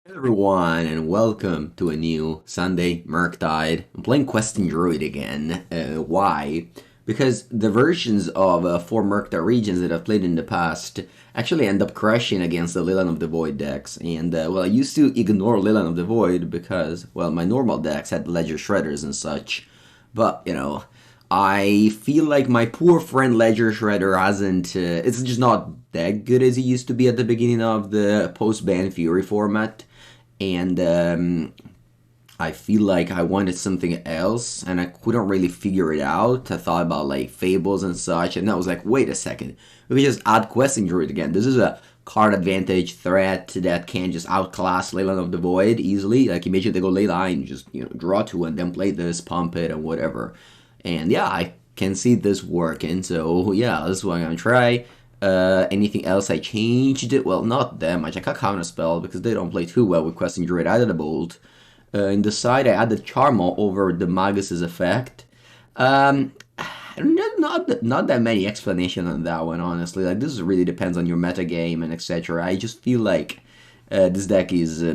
Hello everyone, and welcome to a new Sunday Murktide. I'm playing Questing Druid again. Why? Because the versions of 4 Murktide Regents that I've played in the past actually end up crashing against the Leland of the Void decks. And, well, I used to ignore Leland of the Void because, well, my normal decks had Ledger Shredders and such. But, I feel like my poor friend Ledger Shredder hasn't. It's just not that good as he used to be at the beginning of the post-ban Fury format. And I feel like I wanted something else, and I couldn't really figure it out. I thought about like Fables and such, and I was like, wait a second, we can just add Questing Druid again. This is a card advantage threat that can just outclass Leyline of the Void easily. Like imagine they go Leyline, just draw 2 and then play this, pump it, and whatever. And yeah, I can see this working. So yeah, this is what I'm gonna try. Anything else I changed? Well, not that much. I got Counterspell because they don't play too well with Questing Druid. I added a Bolt. In the side, I added Charmaw over the Magus's effect. Not that many explanation on that one, honestly. Like, this really depends on your metagame and etc. I just feel like this deck is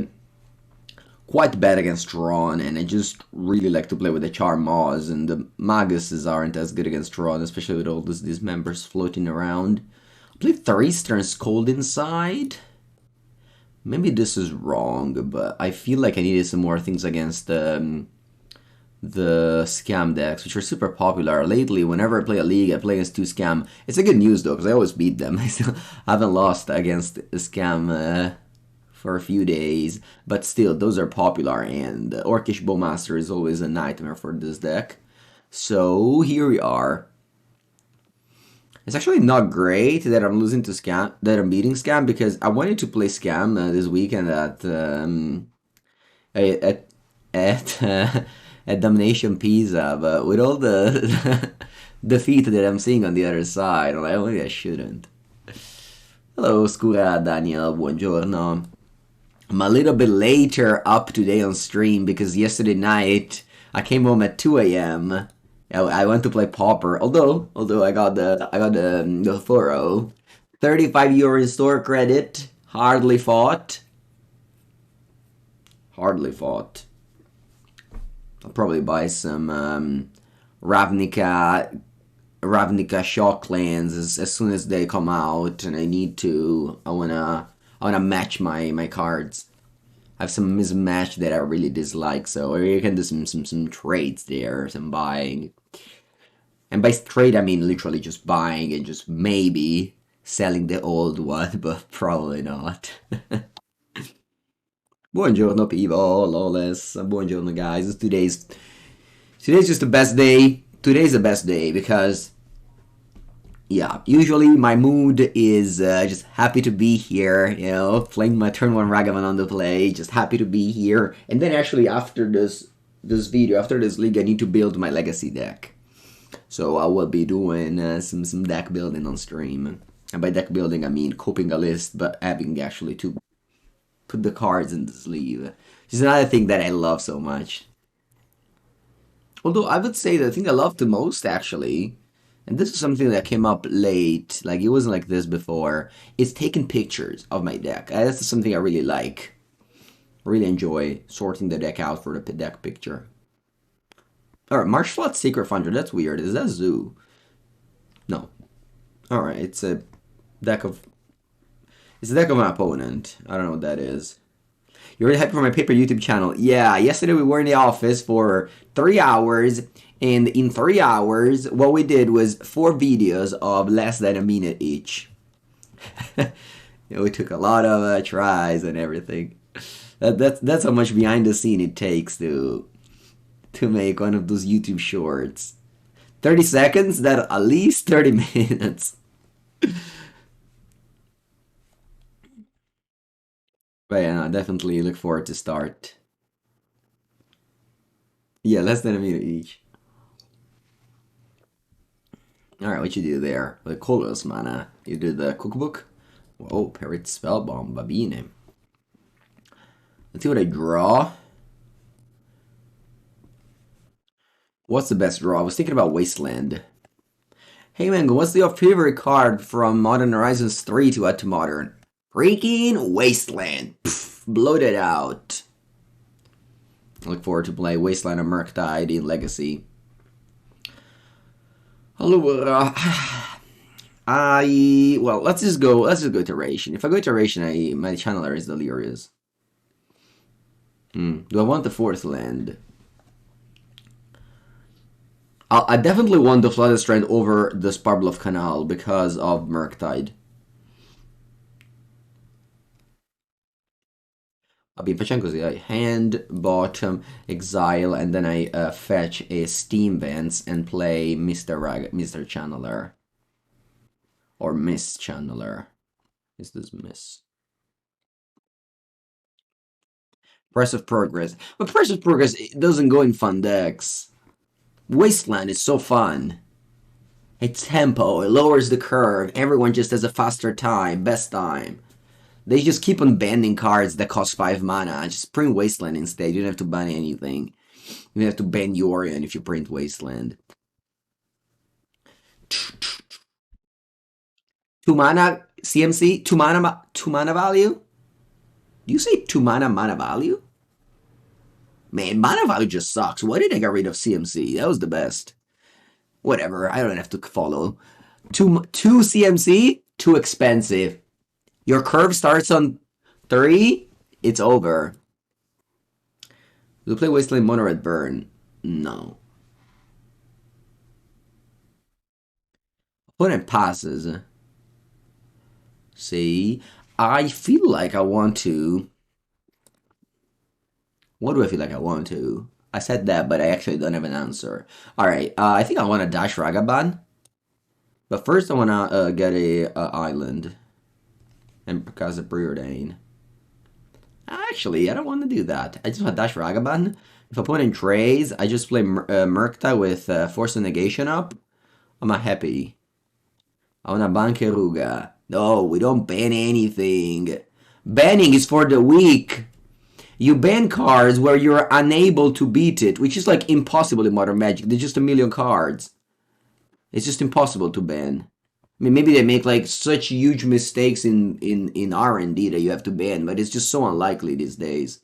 quite bad against Tron, and I just really like to play with the Charmaws, and the Maguses aren't as good against Tron, especially with all these members floating around. I believe 3 Stern Scolding inside. Maybe this is wrong, but I feel like I needed some more things against the scam decks, which are super popular. Lately, whenever I play a league, I play against 2 scam. It's a good news, though, because I always beat them. I still haven't lost against a scam for a few days, but still, those are popular, and Orcish Bowmaster is always a nightmare for this deck. So, here we are. It's actually not great that I'm losing to Scam, that I'm beating Scam, because I wanted to play Scam this weekend at at Domination Pisa, but with all the defeat that I'm seeing on the other side, I'm like, maybe I shouldn't. Hello, Scura, Daniel, buongiorno. I'm a little bit later up today on stream because yesterday night I came home at 2 a.m. I went to play Pauper, although I got the thorough 35 euro in store credit. Hardly fought. I'll probably buy some Ravnica shock lands as soon as they come out, and I wanna match my cards. I have some mismatch that I really dislike, so you can do some trades there, some buying. And by trade, I mean literally just buying and just maybe selling the old one, but probably not. Buongiorno, people, lawless. Buongiorno, guys. Today's just the best day. Today's the best day because, yeah, usually my mood is just happy to be here, playing my turn 1 Ragavan on the play, just happy to be here. And then actually after this video, after this league, I need to build my legacy deck. So I will be doing some deck building on stream. And by deck building, I mean copying a list, but having actually to put the cards in the sleeve. Which is another thing that I love so much. Although I would say the thing I love the most, actually, and this is something that came up late, like it wasn't like this before, is taking pictures of my deck. That's something I really like. Really enjoy sorting the deck out for the deck picture. Alright, Marshflood Sacred Funder, that's weird. Is that Zoo? No. Alright, it's a deck of my opponent. I don't know what that is. You're really happy for my paper YouTube channel. Yeah, yesterday we were in the office for 3 hours, and in 3 hours, what we did was 4 videos of less than a minute each. We took a lot of tries and everything. That's how much behind the scene it takes to make one of those YouTube shorts. 30 seconds? That at least 30 minutes. But yeah, no, definitely look forward to start. Yeah, less than a minute each. Alright, what you do there? The colors mana. You do the cookbook? Whoa, Parrot Spellbomb, Babine. Let's see what I draw. What's the best draw? I was thinking about Wasteland. Hey Mango, what's your favorite card from Modern Horizons 3 to add to Modern? Freaking Wasteland. Pfft. bloated out. I look forward to play Wasteland of Murktide in Legacy. Allora, well, let's just go iteration. If I go iteration, my channeler is delirious. Do I want the fourth land? I definitely want the Flooded Strand over the Spirebluff Canal because of Murktide. Vabbè, facciamo così, hand, bottom, exile, and then I fetch a Steam Vents and play Mr. Channeler. Or Miss Channeler. Is this Miss? Press of Progress. But Press of Progress doesn't go in fun decks. Wasteland is so fun. It's tempo, it lowers the curve, everyone just has a faster time, best time. They just keep on banning cards that cost 5 mana. Just print Wasteland instead. You don't have to ban anything. You don't have to ban Yorion if you print Wasteland. 2 mana CMC? 2 mana value? Do you say 2 mana value? Man, mana value just sucks. Why did I get rid of CMC? That was the best. Whatever, I don't have to follow. 2 CMC? Too expensive. Your curve starts on 3, it's over. Do you play Wasteland Mono Red Burn? No. Opponent passes. See, I feel like I want to. What do I feel like I want to? I said that, but I actually don't have an answer. Alright, I think I want to dash Ragavan. But first I want to get a island. And because of Preordain. Actually, I don't want to do that. I just want to dash Ragavan. If opponent trades, I just play Murktide with Force of Negation up. I'm not happy. I want to ban Keruga. No, we don't ban anything. Banning is for the weak. You ban cards where you're unable to beat it, which is like impossible in Modern Magic. There's just a million cards. It's just impossible to ban. I mean, maybe they make like such huge mistakes in R&D that you have to ban, but it's just so unlikely these days.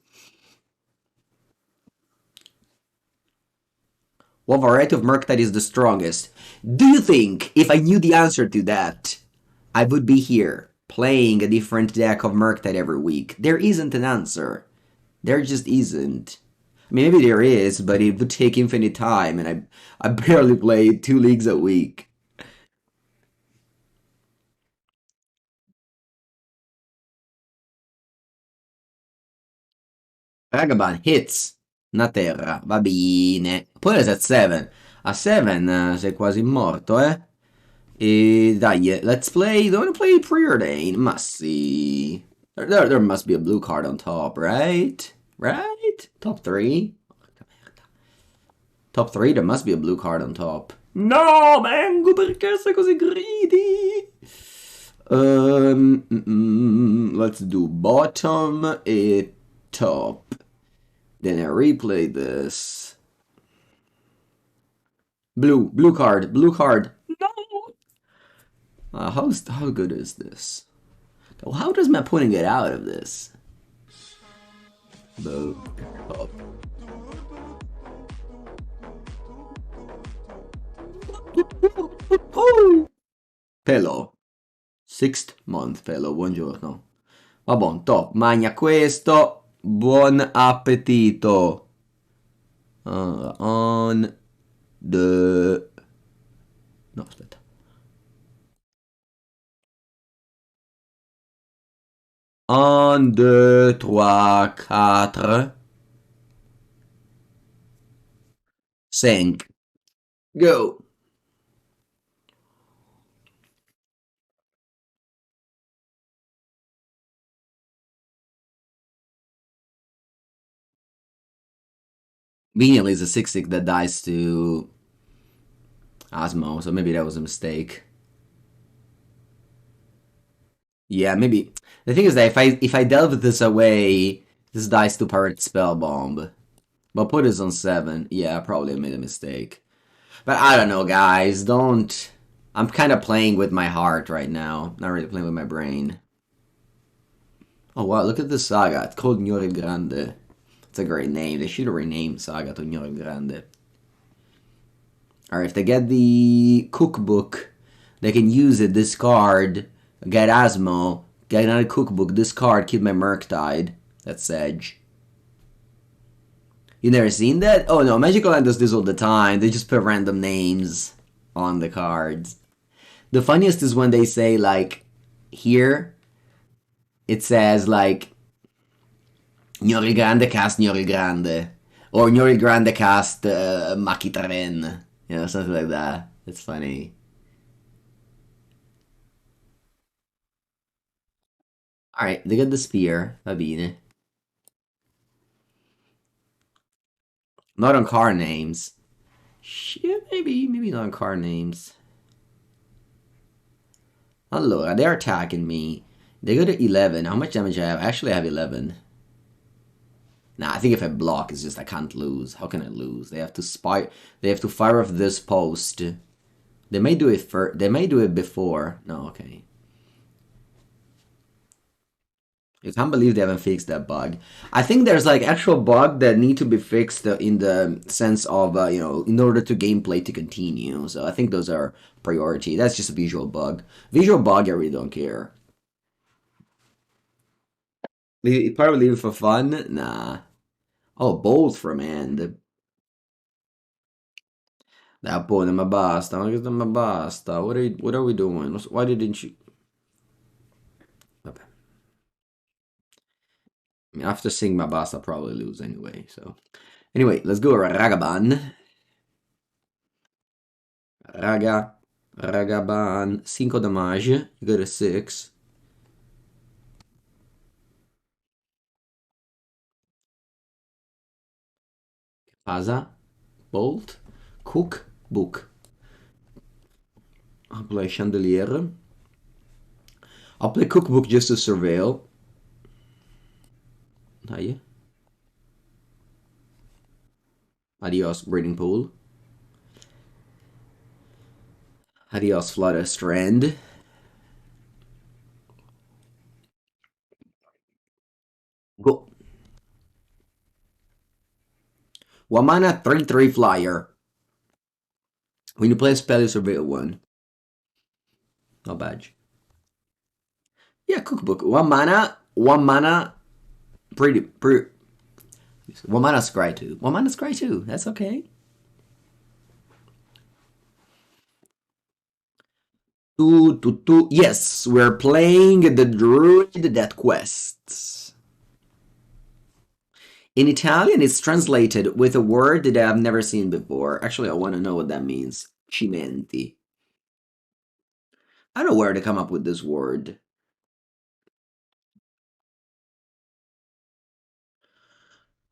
What variety of Murktide is the strongest? Do you think if I knew the answer to that, I would be here playing a different deck of Murktide every week? There isn't an answer. There just isn't. I mean, maybe there is, but it would take infinite time, and I barely play 2 leagues a week. Ragavan hits. Una terra, va bene. Poi è at 7. A 7 sei quasi morto, eh? E dai, let's play. Don't wanna play Preordain. Ma sì. There must be a blue card on top, right? Right? Top 3? Top 3, there must be a blue card on top. No, Mango, perché sei così greedy? Let's do bottom e top. Then I replay this. Blue card. No! How good is this? How does my opponent get out of this? Boom. Up. Pelo. 6th month, Pelo, buongiorno. Vabbè, top, magna questo. Buon appetito. On the... No, aspetta. Un, deux, trois, quatre. 5. Go. Venial is a 6/6 that dies to Asmo, so maybe that was a mistake. Yeah, maybe. The thing is that if I delve this away, this dies to Pirate Spell Bomb. But put this on 7. Yeah, I probably made a mistake. But I don't know, guys. Don't... I'm kind of playing with my heart right now. Not really playing with my brain. Oh wow, look at this saga. It's called Gnore Grande. It's a great name. They should have renamed Saga to Gnore Grande. Alright, if they get the cookbook, they can use it, discard, get Asmo, get another cookbook, discard, keep my Murktide. That's Sedge. You never seen that? Oh no, Magic Online does this all the time. They just put random names on the cards. The funniest is when they say, like, here, it says, like, Gnori Grande cast Gnori Grande. Or Gnori Grande cast Makitaren. You know, something like that. It's funny. Alright, they got the spear. Va bene. Not on card names. Shit, maybe not on card names. Allora, they're attacking me. They go to 11. How much damage I have? I actually have 11. Nah, I think if I block, it's just I can't lose. How can I lose? They have to They have to fire off this post. They may do it They may do it before. No, okay. You can't believe they haven't fixed that bug. I think there's like actual bug that need to be fixed in the sense of you know, in order to gameplay to continue. So I think those are priority. That's just a visual bug. Visual bug, I really don't care. You probably leave it for fun. Nah. Oh, bolt from end. Poi ma basta, ma basta. What are we doing? Why didn't you? Vabbè. I mean, after seeing my basta, I'll probably lose anyway. So, anyway, let's go Ragavan. Ragavan, 5 damage. You go to 6. Pasa, bolt, cook, book. I'll play chandelier. I'll play cookbook just to surveil. Dai. Adios, breeding pool. Adios, Flooded Strand. Go. 1 mana, 3/3 flyer. When you play a spell, you surveil 1. Not bad. Yeah, cookbook. 1 mana, pretty. 1 mana scry 2. 1 mana scry 2. That's okay. 2. Yes, we're playing the Druid that quests. In Italian, it's translated with a word that I've never seen before. Actually, I want to know what that means. Cimenti. I don't know where to come up with this word.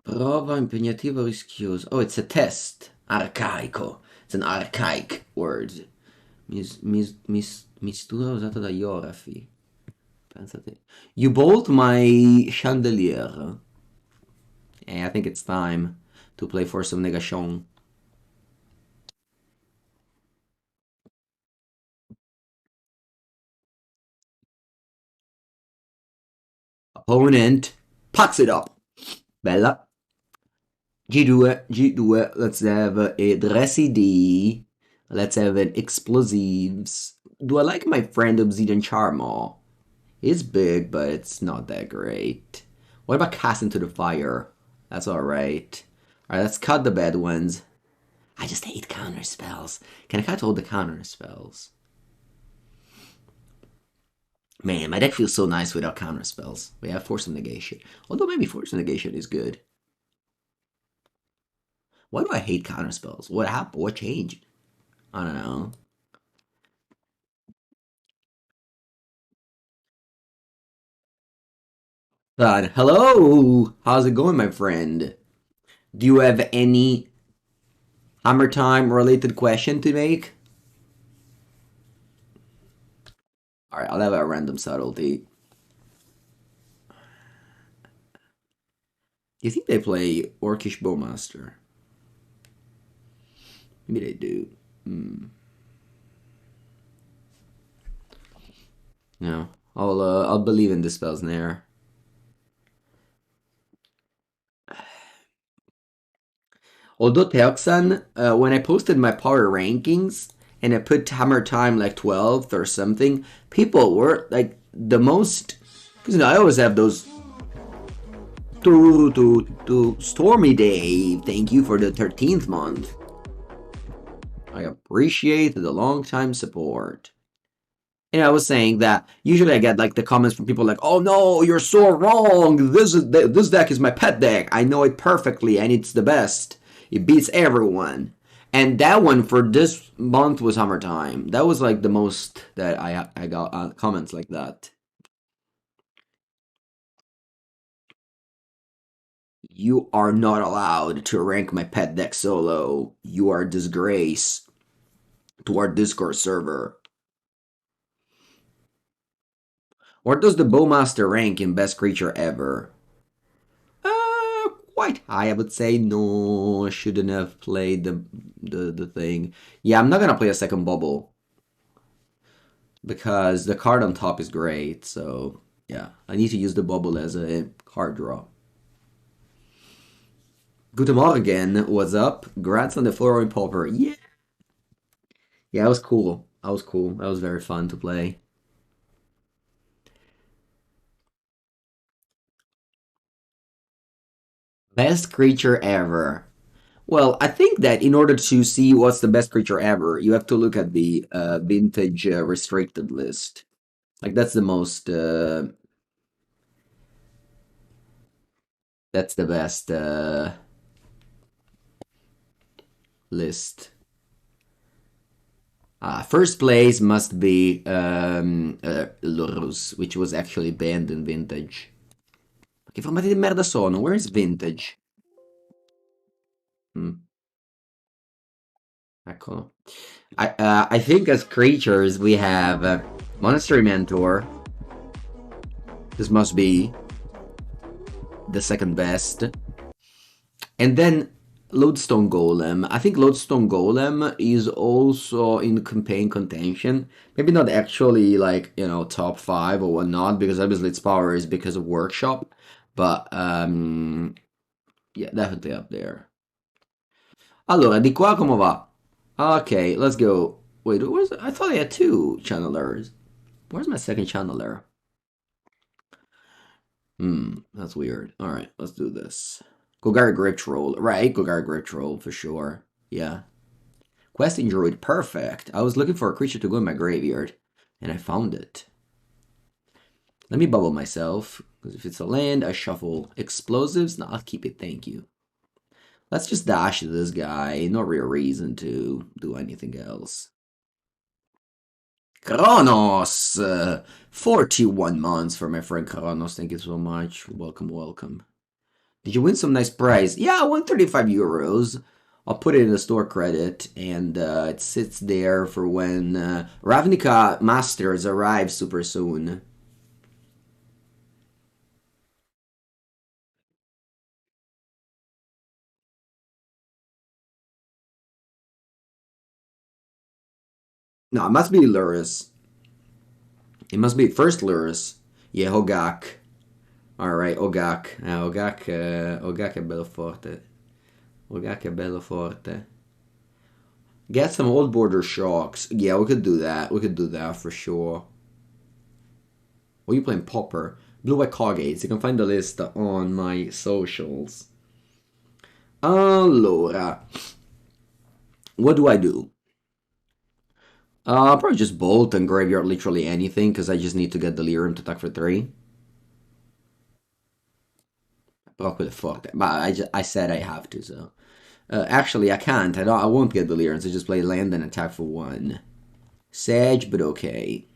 Prova impegnativo rischioso. Oh, it's a test. Arcaico. It's an archaic word. Mistura usata da Iorafi. Pensate. You bolt my chandelier. I think it's time to play Force of Negation. Opponent pucks it up. Bella. G2. Let's have a Dressy D. Let's have an Explosives. Do I like my friend Obsidian Charmaw? It's big, but it's not that great. What about Cast into the Fire? That's alright. Alright, let's cut the bad ones. I just hate counter spells. Can I cut all the counter spells? Man, my deck feels so nice without counter spells. We have Force of Negation. Although maybe Force of Negation is good. Why do I hate counter spells? What happened? What changed? I don't know. But hello! How's it going, my friend? Do you have any Hammer Time related question to make? Alright, I'll have a random subtlety. Do you think they play Orcish Bowmaster? Maybe they do. No. I'll believe in the Spell Snare. Although Teoxan, when I posted my power rankings and I put Hammer Time like 12th or something, people were like the most, because I always have those to Stormy Day. Thank you for the 13th month. I appreciate the long time support. And I was saying that usually I get like the comments from people like, "Oh no, you're so wrong. This deck is my pet deck. I know it perfectly, and it's the best. It beats everyone." And that one for this month was Hammer Time. That was like the most that I got comments like that. You are not allowed to rank my pet deck so low. You are a disgrace to our Discord server. What does the Bowmaster rank in best creature ever? Quite high, I would say. No, I shouldn't have played the thing. Yeah, I'm not gonna play a second Bauble because the card on top is great. So yeah, I need to use the Bauble as a card draw. Guten Morgen, what's up? Grats on the Flooring Pauper. Yeah, yeah, that was cool. That was cool. That was very fun to play. Best creature ever. Well, I think that in order to see what's the best creature ever, you have to look at the vintage restricted list. Like that's the most. That's the best list. First place must be Lurus, which was actually banned in vintage. Che formati di merda sono? Where is vintage? Eccolo. I think as creatures we have Monastery Mentor. This must be the second best. And then Lodestone Golem. I think Lodestone Golem is also in campaign contention. Maybe not actually like, you know, top 5 or whatnot, because obviously its power is because of Workshop. But yeah, definitely up there. Allora, di qua come va? Okay, let's go. Wait, I thought I had 2 channelers. Where's my second channeler? That's weird. Alright, let's do this. Golgari Grip Troll. Right, Golgari Grip Troll for sure. Yeah. Questing Druid, perfect. I was looking for a creature to go in my graveyard, and I found it. Let me bubble myself, because if it's a land, I shuffle explosives. No, I'll keep it, thank you. Let's just dash this guy. No real reason to do anything else. Kronos! 41 months for my friend Kronos. Thank you so much. Welcome, welcome. Did you win some nice prize? Yeah, I won 35 euros. I'll put it in the store credit, and it sits there for when Ravnica Masters arrive super soon. No, it must be Lurus. It must be first Lurus. Yeah, Hogak. Alright, Ogak. Ogak è bello forte. Ogak è bello forte. Get some old border shocks. Yeah, we could do that. We could do that for sure. What are you playing? Popper. Blue-White Coggates. You can find the list on my socials. Allora. What do I do? I'll probably just bolt and graveyard literally anything, because I just need to get Delirium to attack for 3. Però quello è forte. But I said I have to, so. Actually, I can't. I won't get Delirium, so just play land and attack for 1. Sage, but okay.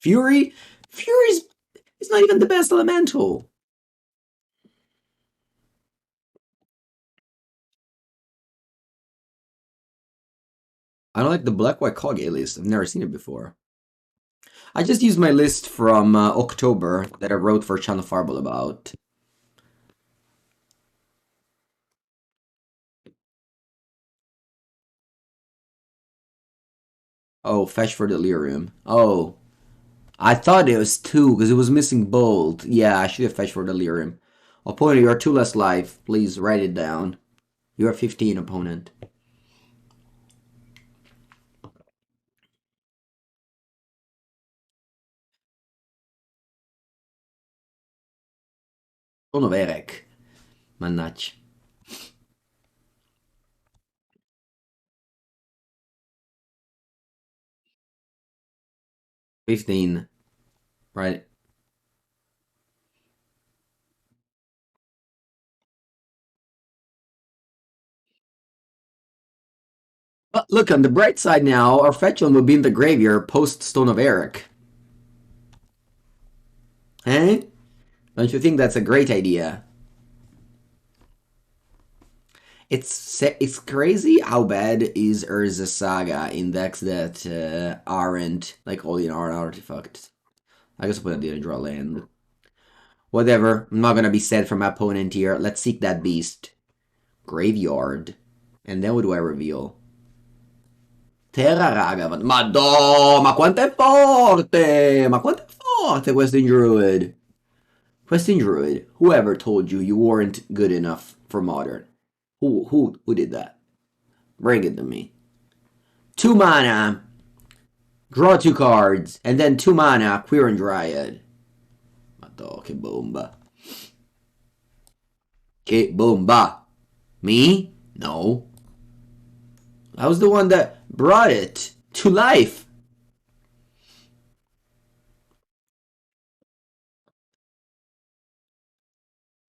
Fury? Fury's not even the best elemental. I don't like the black-white Kage list. I've never seen it before. I just used my list from October that I wrote for Channel Farble about. Oh, fetch for Delirium. Oh. I thought it was 2 because it was missing Bolt. Yeah, I should have fetched for Delirium. Opponent, you are 2 less life. Please write it down. You are 15, opponent. Stone of Eric. Mannaggia. 15. Right. But look, on the bright side now, our fetchland will be in the graveyard post Stone of Eric. Eh? Don't you think that's a great idea? It's crazy how bad is Urza Saga in decks that aren't like all in our artifacts. I guess I didn't draw land. Whatever, I'm not gonna be sad for my opponent here. Let's seek that beast. Graveyard. And then what do I reveal? Terra Ragavan. Ma quanto è forte! Ma quanto è forte Questing Druid! Questing Druid, whoever told you you weren't good enough for Modern? Who did that? Bring it to me. 2 mana, draw 2 cards, and then 2 mana, Quirion Dryad. Madò, che bomba. Che bomba. Me? No. I was the one that brought it to life.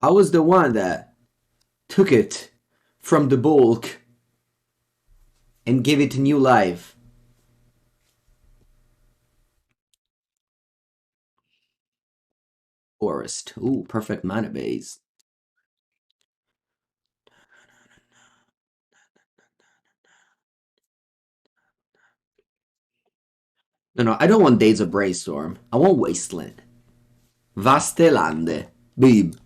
I was the one that took it from the bulk and gave it new life. Forest. Ooh, perfect mana base. No, I don't want Days of Brainstorm. I want Wasteland. Vaste lande. Beeb.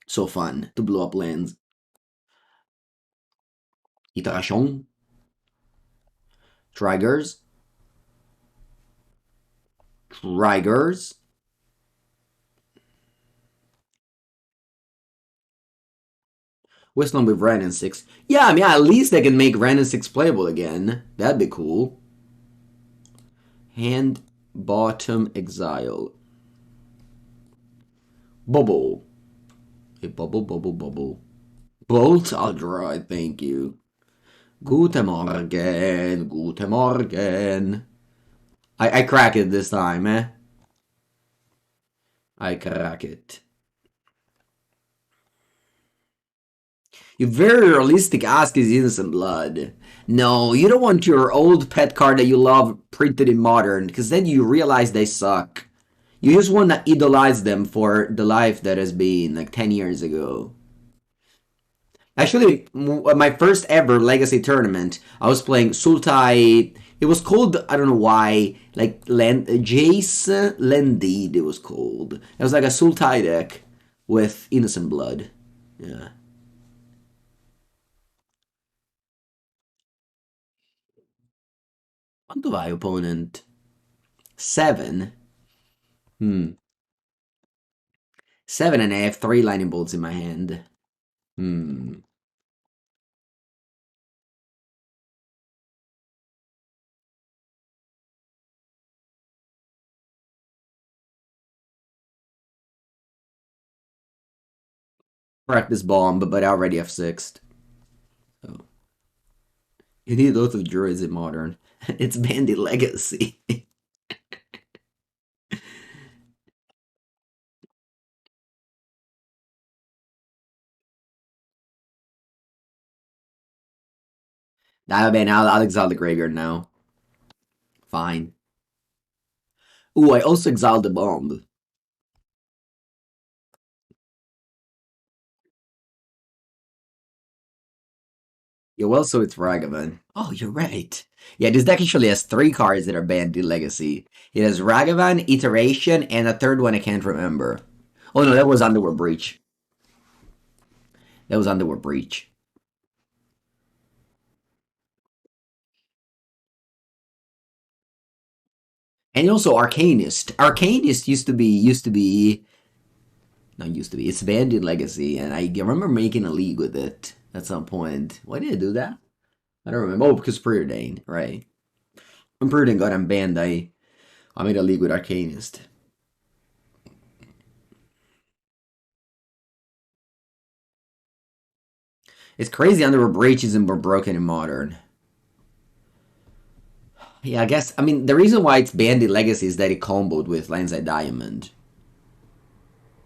So fun to blow up lands. Iteration. Triggers. Triggers. Wasteland with Ren and 6. Yeah, I mean, at least they can make Ren and 6 playable again. That'd be cool. Hand bottom exile. Bubble. A bubble. Bolt, I'll draw it, thank you. Guten Morgen. I crack it this time, eh? I crack it. Your very realistic ask is Innocent Blood. No, you don't want your old pet card that you love printed in Modern, because then you realize they suck. You just want to idolize them for the life that has been, like 10 years ago. Actually, my first ever Legacy tournament, I was playing Sultai. It was called, I don't know why, like Jace Lendid, it was called. It was like a Sultai deck with Innocent Blood. Yeah. Quanto vai, opponent? 7? 7 and I have 3 lightning bolts in my hand. Practice bomb, but I already have 6th. So. You need lots of druids in Modern. It's Bandit Legacy. Nah, man, I'll exile the graveyard now. Fine. Ooh, I also exiled the bomb. Yeah, well, so it's Ragavan. Oh, you're right. Yeah, this deck actually has 3 cards that are banned in Legacy. It has Ragavan, Iteration, and a third one I can't remember. Oh no, that was Underworld Breach. That was Underworld Breach. And also Arcanist. Arcanist used to be Not used to be. It's banned in Legacy, and I remember making a league with it at some point. Why did I do that? I don't remember. Oh, because Preordain, right? When Preordain got unbanned, I made a league with Arcanist. It's crazy under breaches and were broken in Modern. Yeah, I guess. I mean, the reason why it's banned in Legacy is that it comboed with Landside Diamond.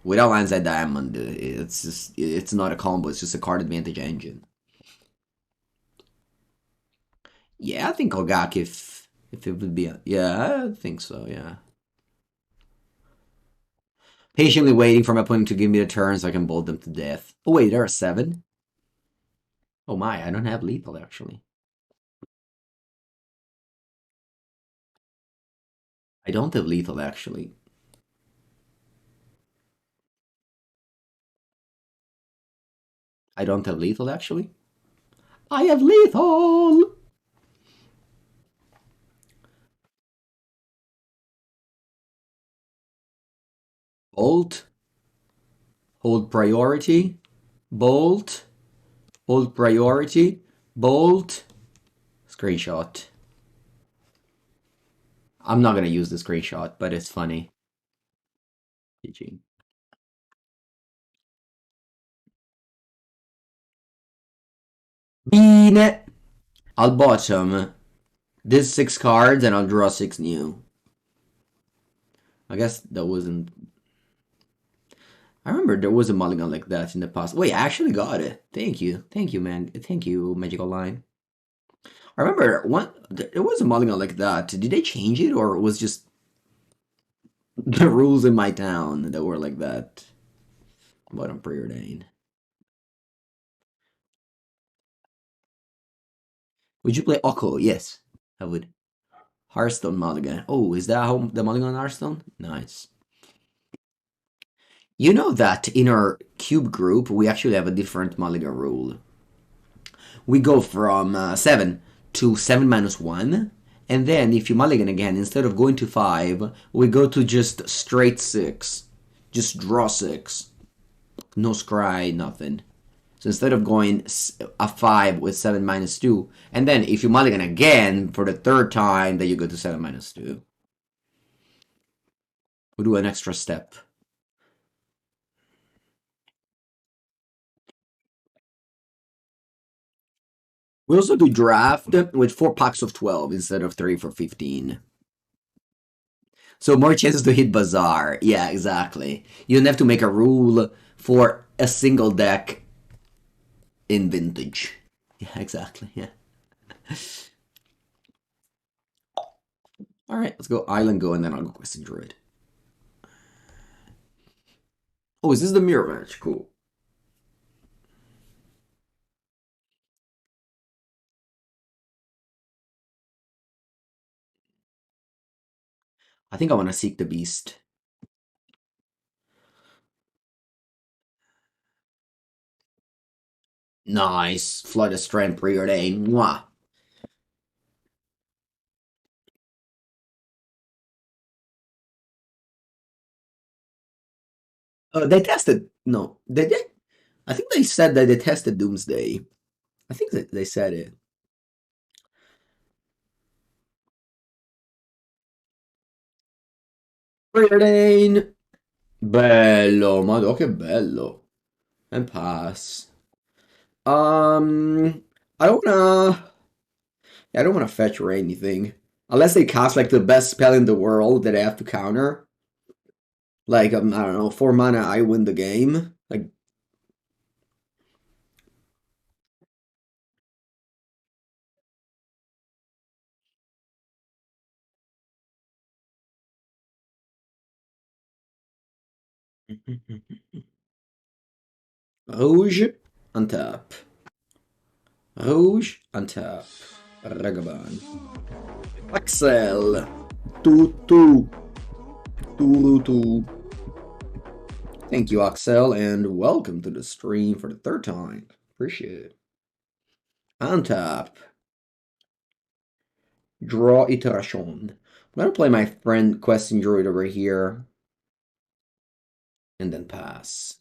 Without Landside Diamond, it's not a combo. It's just a card advantage engine. Yeah, I think Ogak if it would be. Yeah, I think so. Yeah. Patiently waiting for my opponent to give me the turn so I can bolt them to death. Oh wait, there are 7. Oh my, I don't have lethal actually. I don't have lethal actually. I don't have lethal actually. I have lethal! Bolt. Hold priority. Bolt. Hold priority. Bolt. Screenshot. I'm not gonna use the screenshot, but it's funny. GG. Bean! I'll bottom this 6 cards and I'll draw 6 new. I guess that wasn't... I remember there was a mulligan like that in the past. Wait, I actually got it. Thank you. Thank you, man. Thank you, Magical Line. I remember there was a mulligan like that. Did they change it or it was just the rules in my town that were like that? But I'm Preordain. Would you play Oko? Yes, I would. Hearthstone mulligan. Oh, is that how the mulligan on Hearthstone? Nice. You know that in our cube group, we actually have a different mulligan rule. We go from 7 to 7 minus 1, and then if you mulligan again, instead of going to 5, we go to just straight 6. Just draw 6. No scry, nothing. So instead of going a 5 with 7 minus 2, and then if you mulligan again for the 3rd time, then you go to 7 minus 2. We do an extra step. We also do draft with 4 packs of 12 instead of 3 for 15. So more chances to hit Bazaar. Yeah, exactly. You don't have to make a rule for a single deck in Vintage. Yeah, exactly. Yeah. All right, let's go Island Go, and then I'll go Questing Druid. Oh, is this the mirror match? Cool. I think I want to Seek the Beast. Nice. Flooded Strand Preordain. Mwah. They tested. No, they did. I think they said that they tested Doomsday. I think that they said it. Preordain. Bello, ma che bello. And pass. I don't wanna. I don't wanna fetch or anything. Unless they cast like the best spell in the world that I have to counter. Like I don't know, 4 mana, I win the game. Like Rouge, untap. Rouge, untap. Ragavan. Axel. Tutu. Tutu. Thank you, Axel, and welcome to the stream for the 3rd time. Appreciate it. Untap. Draw Iteration. I'm gonna play my friend Questing Druid over here. and then pass.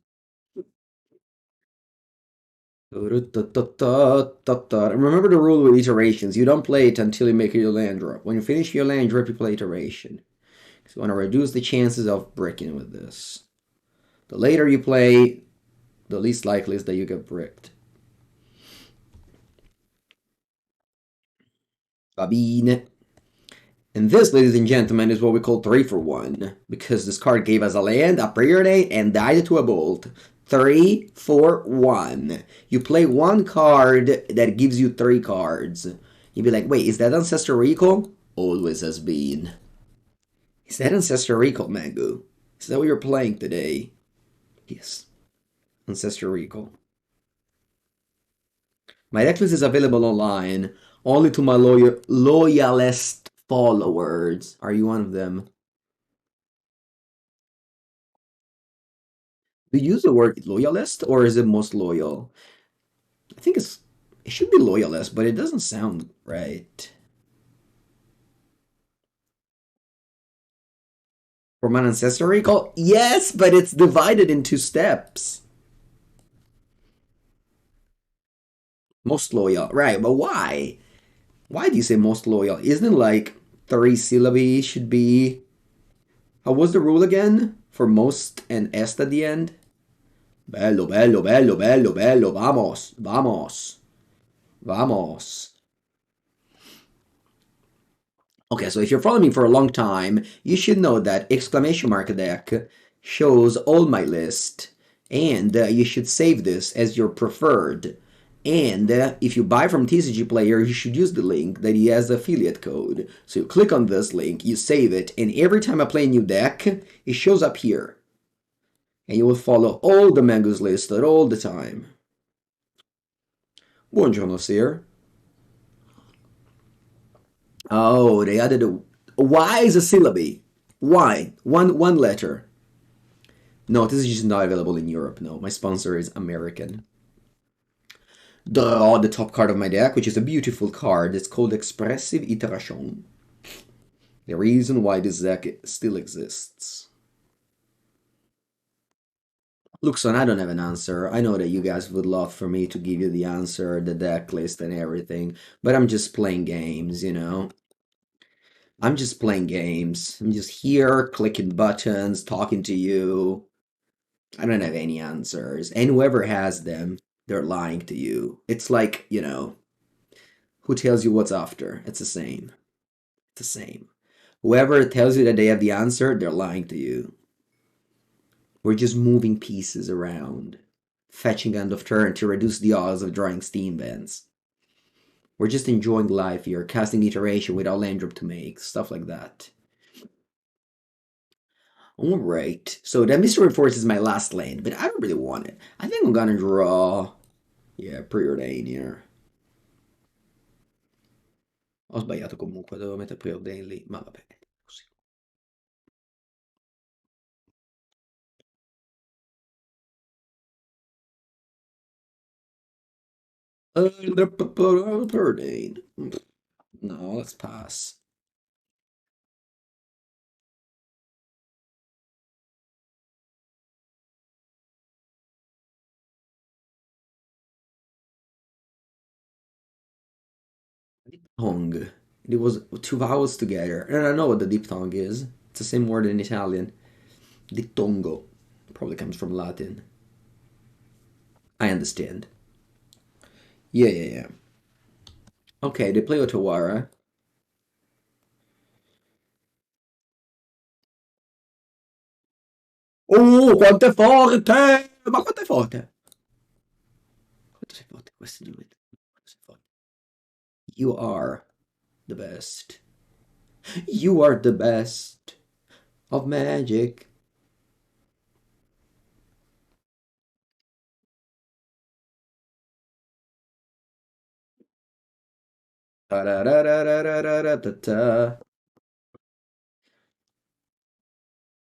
Remember the rule with iterations. You don't play it until you make your land drop. When you finish your land drop, you play iteration. So you want to reduce the chances of breaking with this. The later you play, the least likely is that you get bricked. Babine. And this, ladies and gentlemen, is what we call 3 for 1. Because this card gave us a land, a Preordain, and died to a bolt. 3 for 1. You play one card that gives you 3 cards. You'd be like, wait, is that Ancestral Recall? Always has been. Is that Ancestral Recall, Mango? Is that what you're playing today? Yes. Ancestral Recall. My decklist is available online only to my loyalist followers. Are you one of them? Do you use the word loyalist or is it most loyal? I think it should be loyalist, but it doesn't sound right. For my ancestral recall? Yes, but it's divided into steps. Most loyal. Right, but why? Why do you say most loyal? Isn't it like 3 syllabi should be... How was the rule again? For most and est at the end? Bello, bello, bello, bello, bello. Vamos, vamos. Vamos. Okay, so if you're following me for a long time, you should know that exclamation mark deck shows all my list. And you should save this as your preferred. And if you buy from TCG Player, you should use the link that he has affiliate code. So you click on this link, you save it, and every time I play a new deck, it shows up here. And you will follow all the Mango's listed all the time. Buongiorno, sir. Oh, they added a... Why is a syllabi? Why? One letter. No, this is just not available in Europe. No, my sponsor is American. Draw the top card of my deck, which is a beautiful card. It's called Expressive Iteration. The reason why this deck still exists. Luxon, I don't have an answer. I know that you guys would love for me to give you the answer, the deck list and everything, but I'm just playing games, you know? I'm just playing games. I'm just here, clicking buttons, talking to you. I don't have any answers. And whoever has them, they're lying to you. It's like, you know, who tells you what's after? It's the same. It's the same. Whoever tells you that they have the answer, they're lying to you. We're just moving pieces around, fetching end of turn to reduce the odds of drawing steam vents. We're just enjoying life here, casting iteration without land drop to make, stuff like that. Alright, so that Misty Rainforest is my last land, but I don't really want it. I think I'm gonna draw... Yeah, Preordain here. Ho sbagliato comunque, dovevo mettere Preordain lì, ma vabbè. Così. Preordain. No, let's pass. Deep tongue. It was 2 vowels together. And I know what the deep tongue is. It's the same word in Italian. Ditongo. Probably comes from Latin. I understand. Yeah. Okay, they play Otawara. Oh, quanto è forte! Ma quanto è forte? Quanto sei forte questo druid? Quanto sei forte? You are the best. You are the best of magic. Ta-da-da-da-da-da-da-da-da.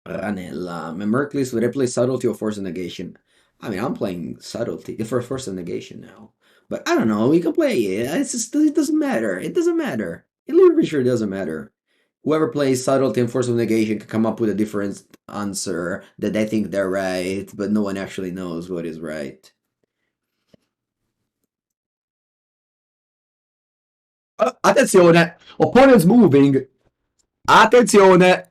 Ranella. Merciless, would I play Subtlety or Force of Negation? I mean, I'm playing Subtlety for Force of Negation now. But I don't know, we can play it. It's just, it doesn't matter. It doesn't matter. It literally sure doesn't matter. Whoever plays Subtlety and Force of Negation can come up with a different answer that they think they're right, but no one actually knows what is right. Attenzione! Opponent's moving! Attenzione!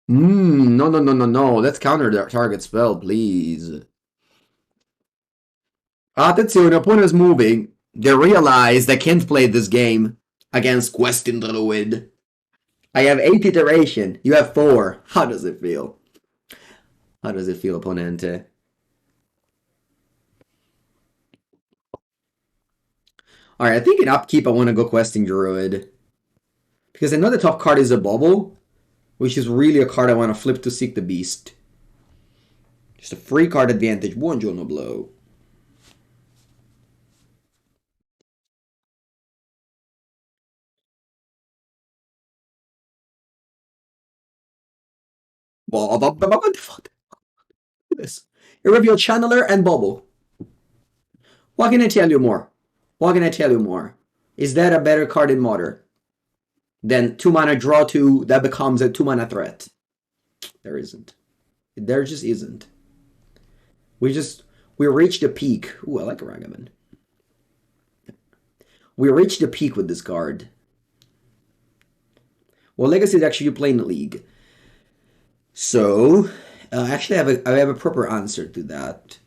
No, no, no, no, no. Let's counter the target spell, please. Attenzione, opponent's moving. They realize they can't play this game against Questing Druid. I have 8 iteration. You have 4. How does it feel? How does it feel, opponente? Alright, I think in upkeep I want to go Questing Druid. Because I know the top card is a Bauble, which is really a card I want to flip to Seek the Beast. Just a free card advantage. Buongiorno, blow. What the fuck? This. You reveal Channeler and Bauble. What can I tell you more? What can I tell you more? Is that a better card in Modern than 2 mana draw 2 that becomes a 2 mana threat? There isn't. There just isn't. We reached the peak. Ooh, I like a Ragavan. We reached the peak with this card. Well, Legacy is actually you play in the league. So, actually, I have a proper answer to that.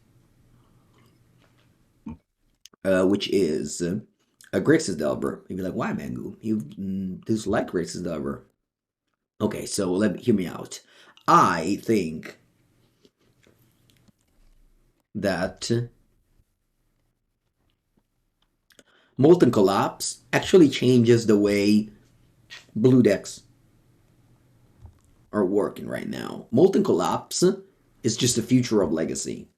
Which is Grixis Delver. You'd be like, why, Mangu? You dislike Grixis Delver. Okay, so hear me out. I think that Molten Collapse actually changes the way blue decks are working right now. Molten Collapse is just the future of Legacy.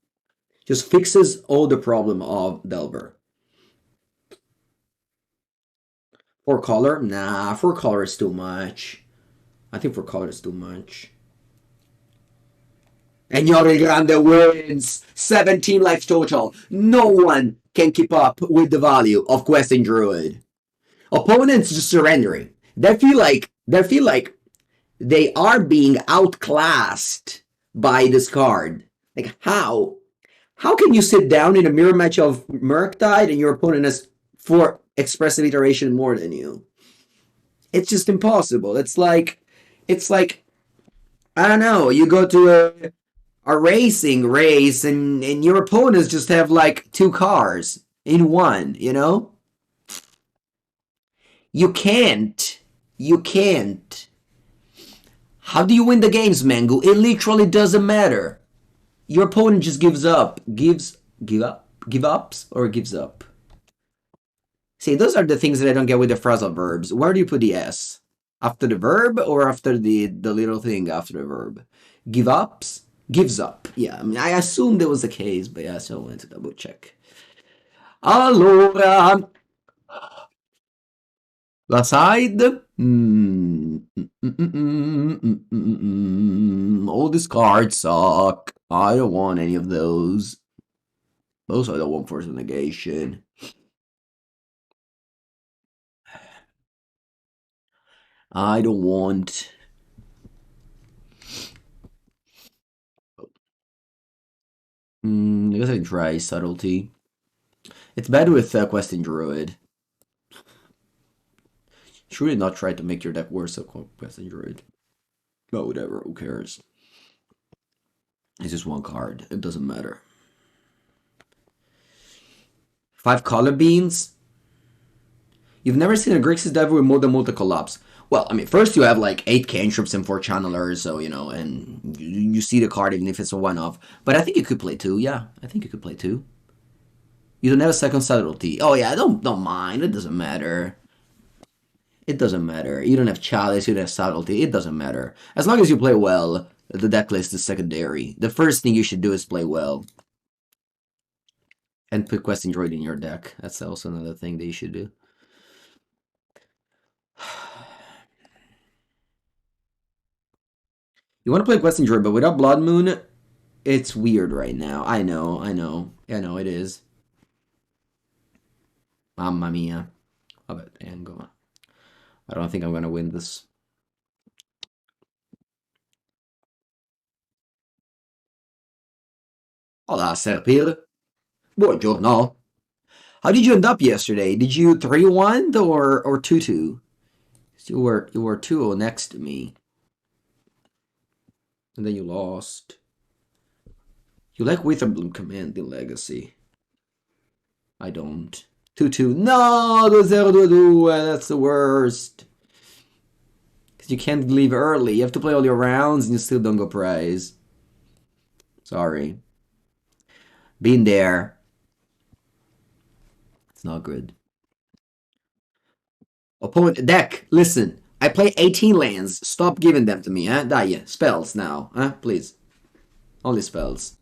Just fixes all the problem of Delver. 4 color? Nah, 4 color is too much. I think 4 color is too much. And Yori Grande wins! 17 life total. No one can keep up with the value of Questing Druid. Opponents just surrendering. They feel like they are being outclassed by this card. Like, how? How can you sit down in a mirror match of Murktide and your opponent has 4 expressive iteration more than you? It's just impossible. It's like I don't know. You go to a racing race and your opponents just have like 2 cars in one. You know. You can't. You can't. How do you win the games, Mangu? It literally doesn't matter. Your opponent just gives up. Give ups or gives up. See, those are the things that I don't get with the phrasal verbs. Where do you put the S? After the verb or after the little thing after the verb? Give ups? Gives up. Yeah, I mean, I assumed it was the case, but yeah, so I wanted to double check. Allora, la side. All these cards suck. I don't want any of those. Also, I don't want Force of Negation. I don't want. I guess I can try Subtlety. It's bad with Questing Druid. Should really not try to make your deck worse of Questing Druid. But whatever, who cares? It's just 1 card. It doesn't matter. 5 color beans? You've never seen a Grixis Diver with more than multi-collapse. Well, I mean, first you have like 8 cantrips and 4 channelers, so, you know, and you see the card even if it's a one-off. But I think you could play 2, yeah. I think you could play 2. You don't have a second Subtlety. Oh yeah, don't mind. It doesn't matter. It doesn't matter. You don't have Chalice, you don't have Subtlety. It doesn't matter. As long as you play well, the deck list is secondary. The first thing you should do is play well. And put Questing Druid in your deck. That's also another thing that you should do. You want to play Questing Druid, but without Blood Moon, it's weird right now. I know, it is. Mamma mia. Vabbè, I don't think I'm gonna win this. Hola, Serpir. Buongiorno. How did you end up yesterday? Did you 3-1 or 2-2? You were 2-0 next to me. And then you lost. You like Witherbloom Command in Legacy. I don't. 2-2. No, 2-0. That's the worst. Because you can't leave early. You have to play all your rounds and you still don't go prize. Sorry. Been there. It's not good. Opponent deck, listen. I play 18 lands. Stop giving them to me, huh? Dai, spells now, huh? Please. Only spells.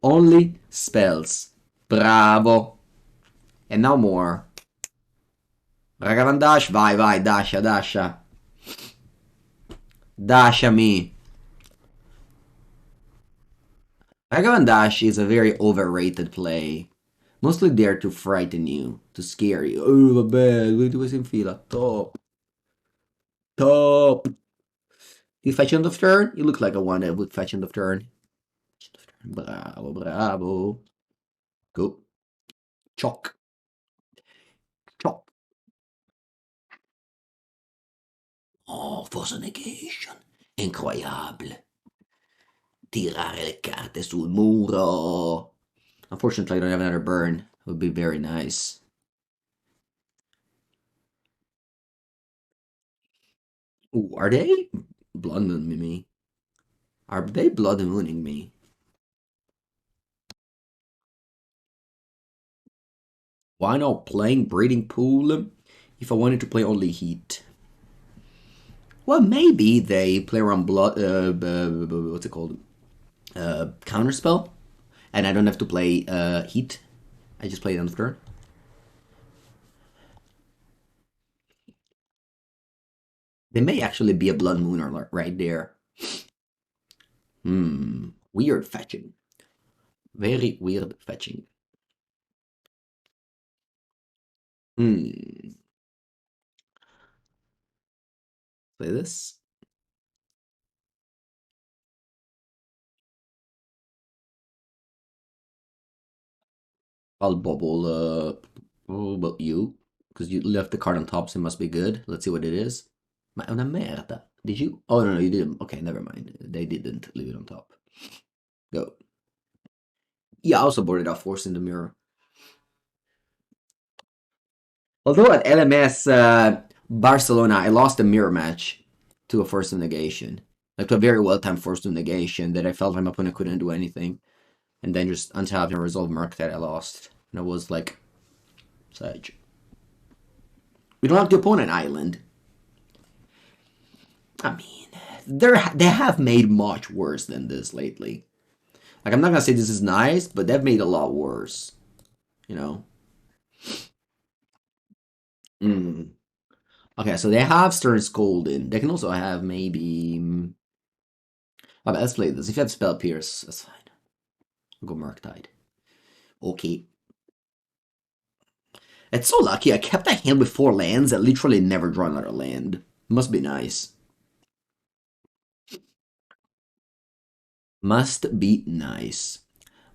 Only spells. Bravo. And now more. Ragavan dash, vai, dasha, dasha. Dasha-me. Ragavan dash is a very overrated play. Mostly there to frighten you, to scare you. Oh, vabbè, due si infila. Top. Top. You fetch end of turn? You look like a one that would fetch end of turn. Bravo, bravo. Go. Choc. Choc. Oh, Force of Negation. Incroyable. Tirare le carte sul muro. Unfortunately, I don't have another burn. It would be very nice. Ooh, are they blood mooning me? Are they blood mooning me? Why not playing Breeding Pool if I wanted to play only Heat? Well, maybe they play around blood. What's it called? Counterspell, and I don't have to play Heat. I just play it on the turn. There may actually be a Blood Moon alert right there. Weird fetching. Very weird fetching. Play this. I'll bubble about you. Because you left the card on top, so it must be good. Let's see what it is. Ma è una merda. Did you? Oh, no, you didn't. Okay, never mind. They didn't leave it on top. Go. Yeah, I also boarded off Force in the Mirror. Although at LMS Barcelona, I lost a mirror match to a Force of Negation. Like to a very well-timed Force of Negation that I felt my opponent couldn't do anything. And then just untapped and resolved Murktide, I lost. And I was like, Sage. We don't have to opponent island. I mean, they have made much worse than this lately. Like, I'm not gonna say this is nice, but they've made a lot worse. You know? Okay, so they have Stern Scolding. They can also have maybe... Okay, let's play this. If you have Spell Pierce, that's fine. I'll go Murktide. Okay. It's so lucky. I kept a hand with 4 lands and literally never draw another land. Must be nice. Must be nice.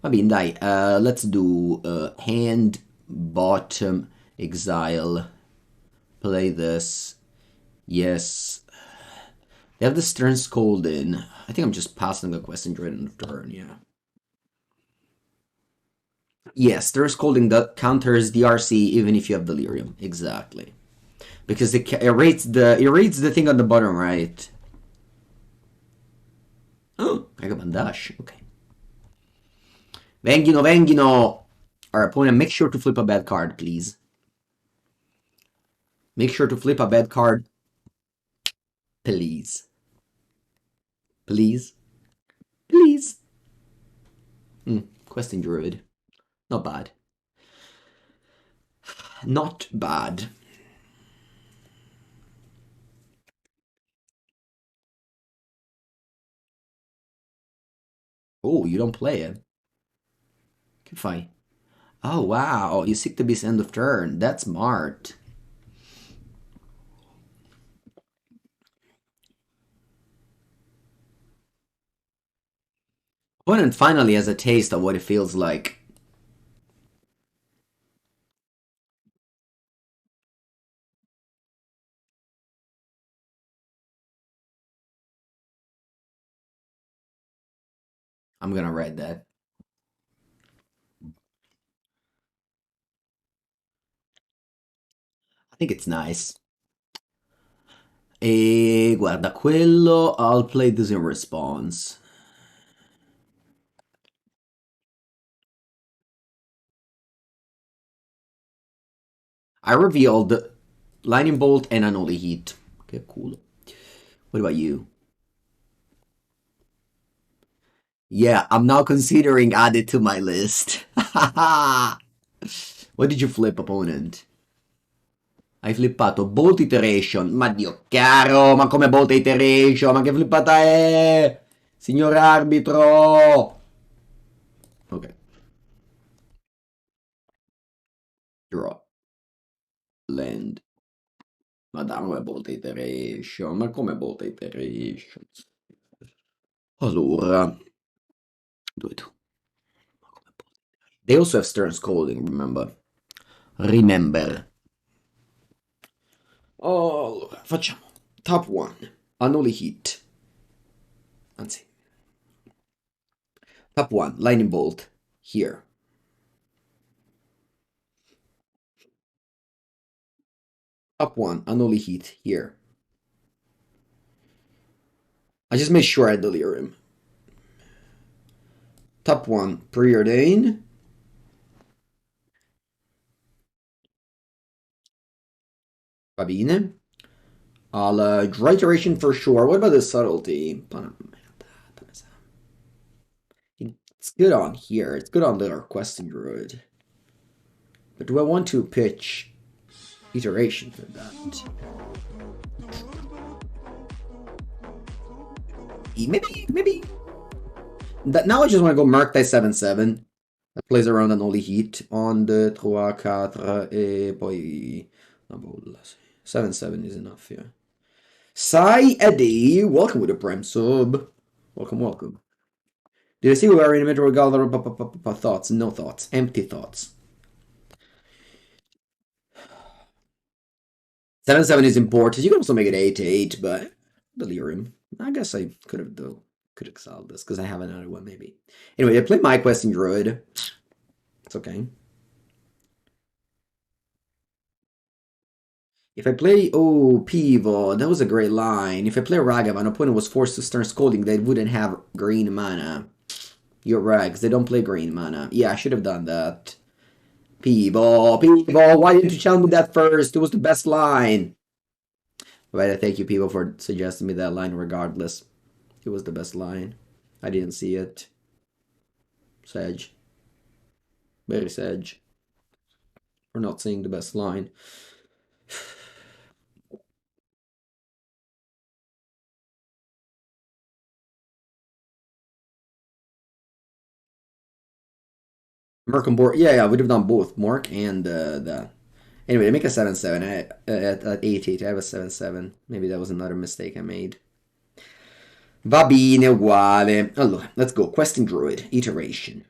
Va bene, dai. Let's do hand, bottom, exile. Play this. Yes. They have the Stern Scolding. I think I'm just passing the Questing Druid on the turn, yeah. Yes, Stern Scolding that counters DRC even if you have Delirium. Exactly. Because it reads the thing on the bottom right. Oh, Ragavan dash. Okay. Venghino, venghino! Our opponent, make sure to flip a bad card, please. Make sure to flip a bad card. Please. Please. Please. Questing Druid. Not bad. Not bad. Oh, you don't play it. Okay, fine. Oh, wow. You seek the beast end of turn. That's smart. Opponent finally has a taste of what it feels like. I'm gonna write that. I think it's nice. E guarda quello, I'll play this in response. I revealed Lightning Bolt and Unholy Heat. Okay, cool. What about you? Yeah, I'm now considering add it to my list. What did you flip, opponent? Hai flippato Bolt Iteration. Ma Dio caro, ma come Bolt Iteration? Ma che flippata è? Signor arbitro! Ok. Draw. Land. Ma dai, come Bolt Iteration? Ma come Bolt Iteration? Allora. Dove tu? They also have Stern Scolding, remember? Remember. Oh, facciamo. Top 1. Unholy Heat. Anzi. Top 1. Lightning Bolt. Here. Top 1. Unholy Heat. Here. I just made sure I delirium. Top 1. Preordain. Va bene. I'll draw iteration for sure. What about the subtlety? It's good on here. It's good on the Questing Druid. But do I want to pitch iteration for that? Maybe. Now I just want to go Murktide 7/7. That plays around Unholy Heat on the 3, 4 e poi la bolla. 7/7 is enough, yeah. Sai Eddie, welcome with a Prime sub. Welcome. Did I see we were in a metro gather thoughts? No thoughts. Empty thoughts. 7/7 is important. You can also make it 8/8, but delirium. I guess I could have excelled this because I have another one maybe. Anyway, I played my Questing Druid. It's okay. If I play, oh, Pivo, that was a great line. If I play Ragavan, an opponent was forced to Stern Scolding, they wouldn't have green mana. You're right, because they don't play green mana. Yeah, I should have done that. Pivo, why didn't you tell me that first? It was the best line. But thank you, Pivo, for suggesting me that line regardless. It was the best line. I didn't see it. Sedge. Very Sedge. For not seeing the best line. Merc on board. Yeah, we would have done both Mork and the. Anyway, I make a 7/7 at 8/8. I have a 7/7. Maybe that was another mistake I made. Va bene, uguale. Allora, let's go. Questing Druid, Iteration.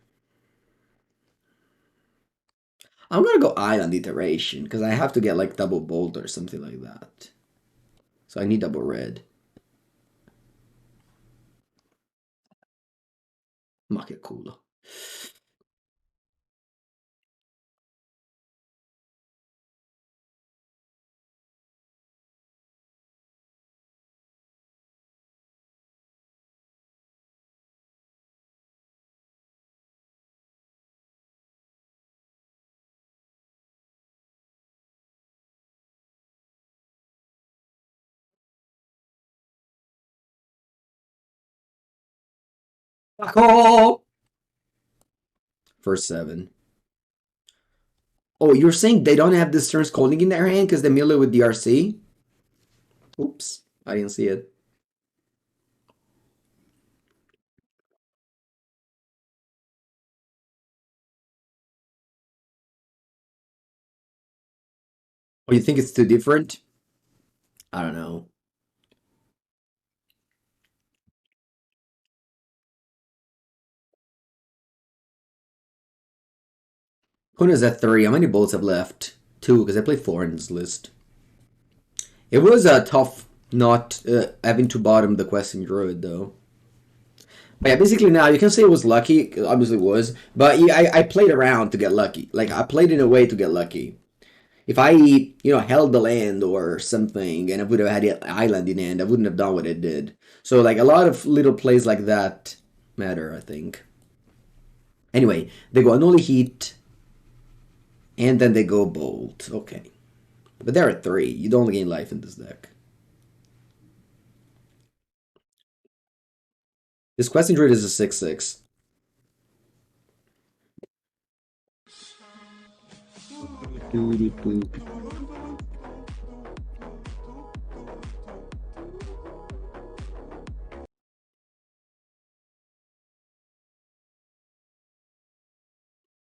I'm gonna go Island Iteration, because I have to get like double bolt or something like that. So I need double red. Ma che culo. Paco! First 7. Oh, you're saying they don't have this Stern Scolding in their hand because they mill it with DRC? Oops, I didn't see it. Oh, you think it's too different? I don't know. Huna's at 3. How many bolts have left? 2, because I played 4 in this list. It was tough not having to bottom the Questing Druid, though. But yeah, basically now you can say it was lucky. Obviously it was. But yeah, I played around to get lucky. Like, I played in a way to get lucky. If I, held the land or something and I would have had the island in hand, I wouldn't have done what I did. So, like, a lot of little plays like that matter, I think. Anyway, they go Unholy Heat, and then they go Bolt. Okay. But they're at 3. You don't gain life in this deck. This Questing Druid is a 6/6.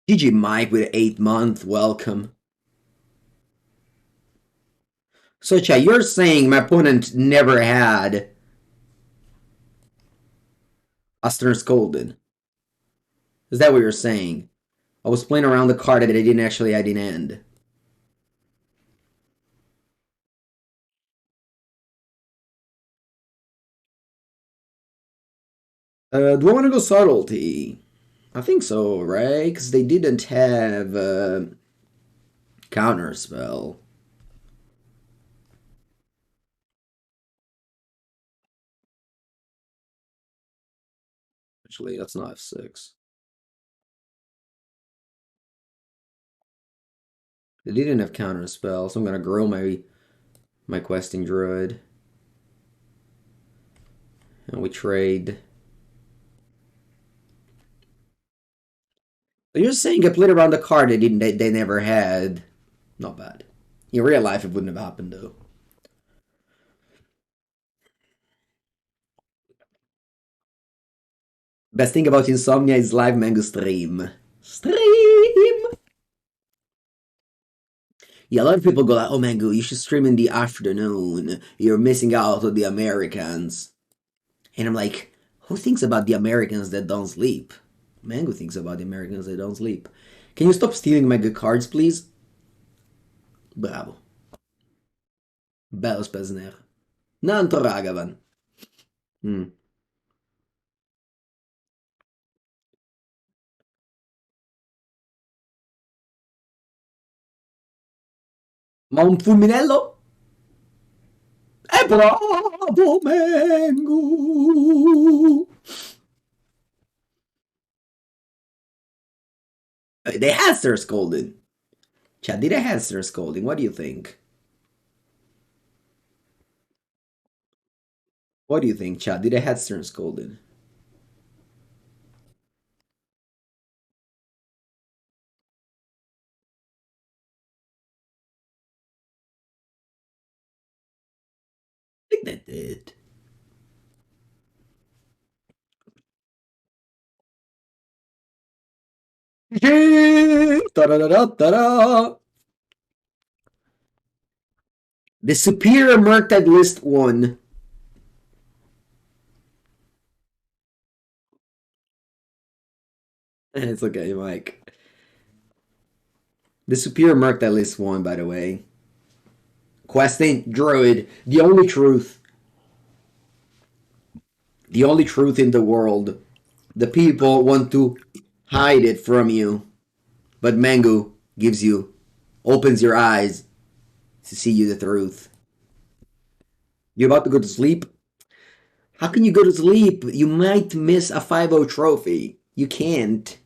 GG Mike with 8th month. Welcome. So, Chad, you're saying my opponent never had a Stern Scolding. Is that what you're saying? I was playing around the card that I didn't actually add in end. Do I want to go Subtlety? I think so, right? Because they didn't have Counterspell. Actually, that's not F6. They didn't have Counterspell, so I'm gonna grow my Questing Druid. And we trade. But you're saying I played around the card they never had. Not bad. In real life it wouldn't have happened though. Best thing about Insomnia is live Mango stream. Stream! Yeah, a lot of people go like, oh Mango, you should stream in the afternoon. You're missing out on the Americans. And I'm like, who thinks about the Americans that don't sleep? Mango thinks about the Americans that don't sleep. Can you stop stealing my good cards, please? Bravo. Bello Spell Snare. Nanto Ragavan. Ma un fulminello? È bravo, Mengu! They had Stern Scolding. Chad, did they have Stern Scolding? What do you think? What do you think, Chad? Did they have Stern Scolding? I think they did. Ta-da-da-da-da-da! The superior Murktide list won. It's okay, Mike. The superior Murktide list won, by the way. Questing Druid, the only truth. The only truth in the world. The people want to hide it from you. But Mango gives you, opens your eyes to see you the truth. You about to go to sleep? How can you go to sleep? You might miss a 5-0 trophy. You can't.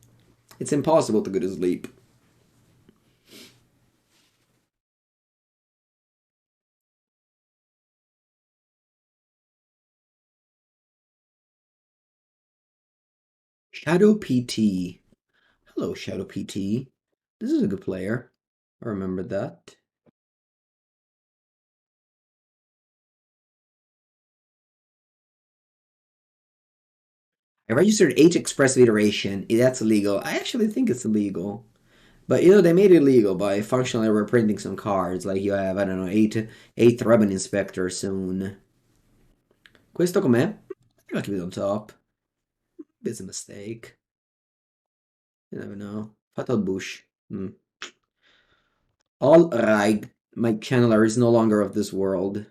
It's impossible to go to sleep. Shadow PT. Hello, Shadow PT. This is a good player. I remember that. I registered 8 Expressive Iteration. That's illegal. I actually think it's illegal. But they made it illegal by functionally reprinting some cards. Like you have, I don't know, 8 Threaten Inspector soon. Questo com'è? I'll keep it on top. It's a mistake. You never know. Fatal Bush. Alright, my channeler is no longer of this world.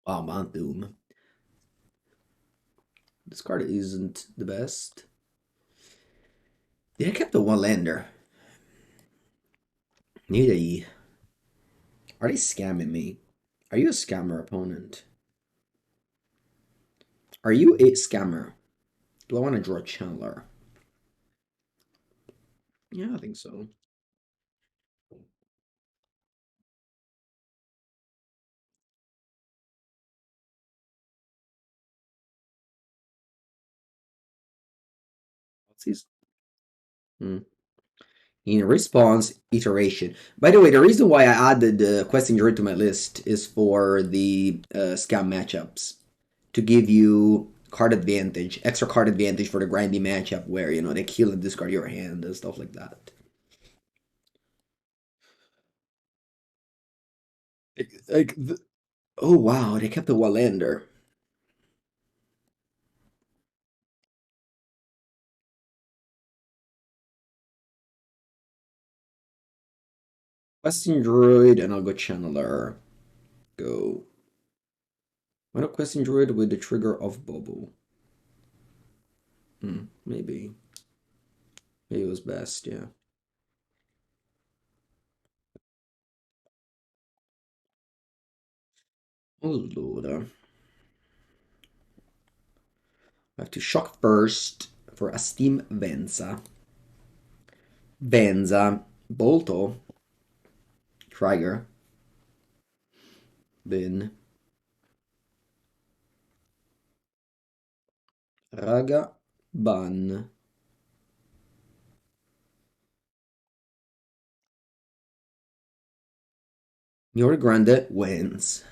Oh, Mount Doom. This card isn't the best. Yeah, I kept the one lander. Maybe are they scamming me? Are you a scammer, opponent? Are you a scammer? Do I want to draw a channeler? Yeah, I think so. What's his? In response iteration. By the way, the reason why I added the Questing Druid to my list is for the scam matchups to give you card advantage, extra card advantage for the grindy matchup where you know they kill and discard your hand and stuff like that. Like oh wow, they kept the Wallander. Questing Druid and I'll go Channeler. Go. Why not Questing Druid with the trigger of Bauble? Maybe. Maybe it was best, yeah. Oh lord. I have to shock first for a Steam Venza. Venza. Bolto. Trigger. Then Ragavan. Your Grande wins.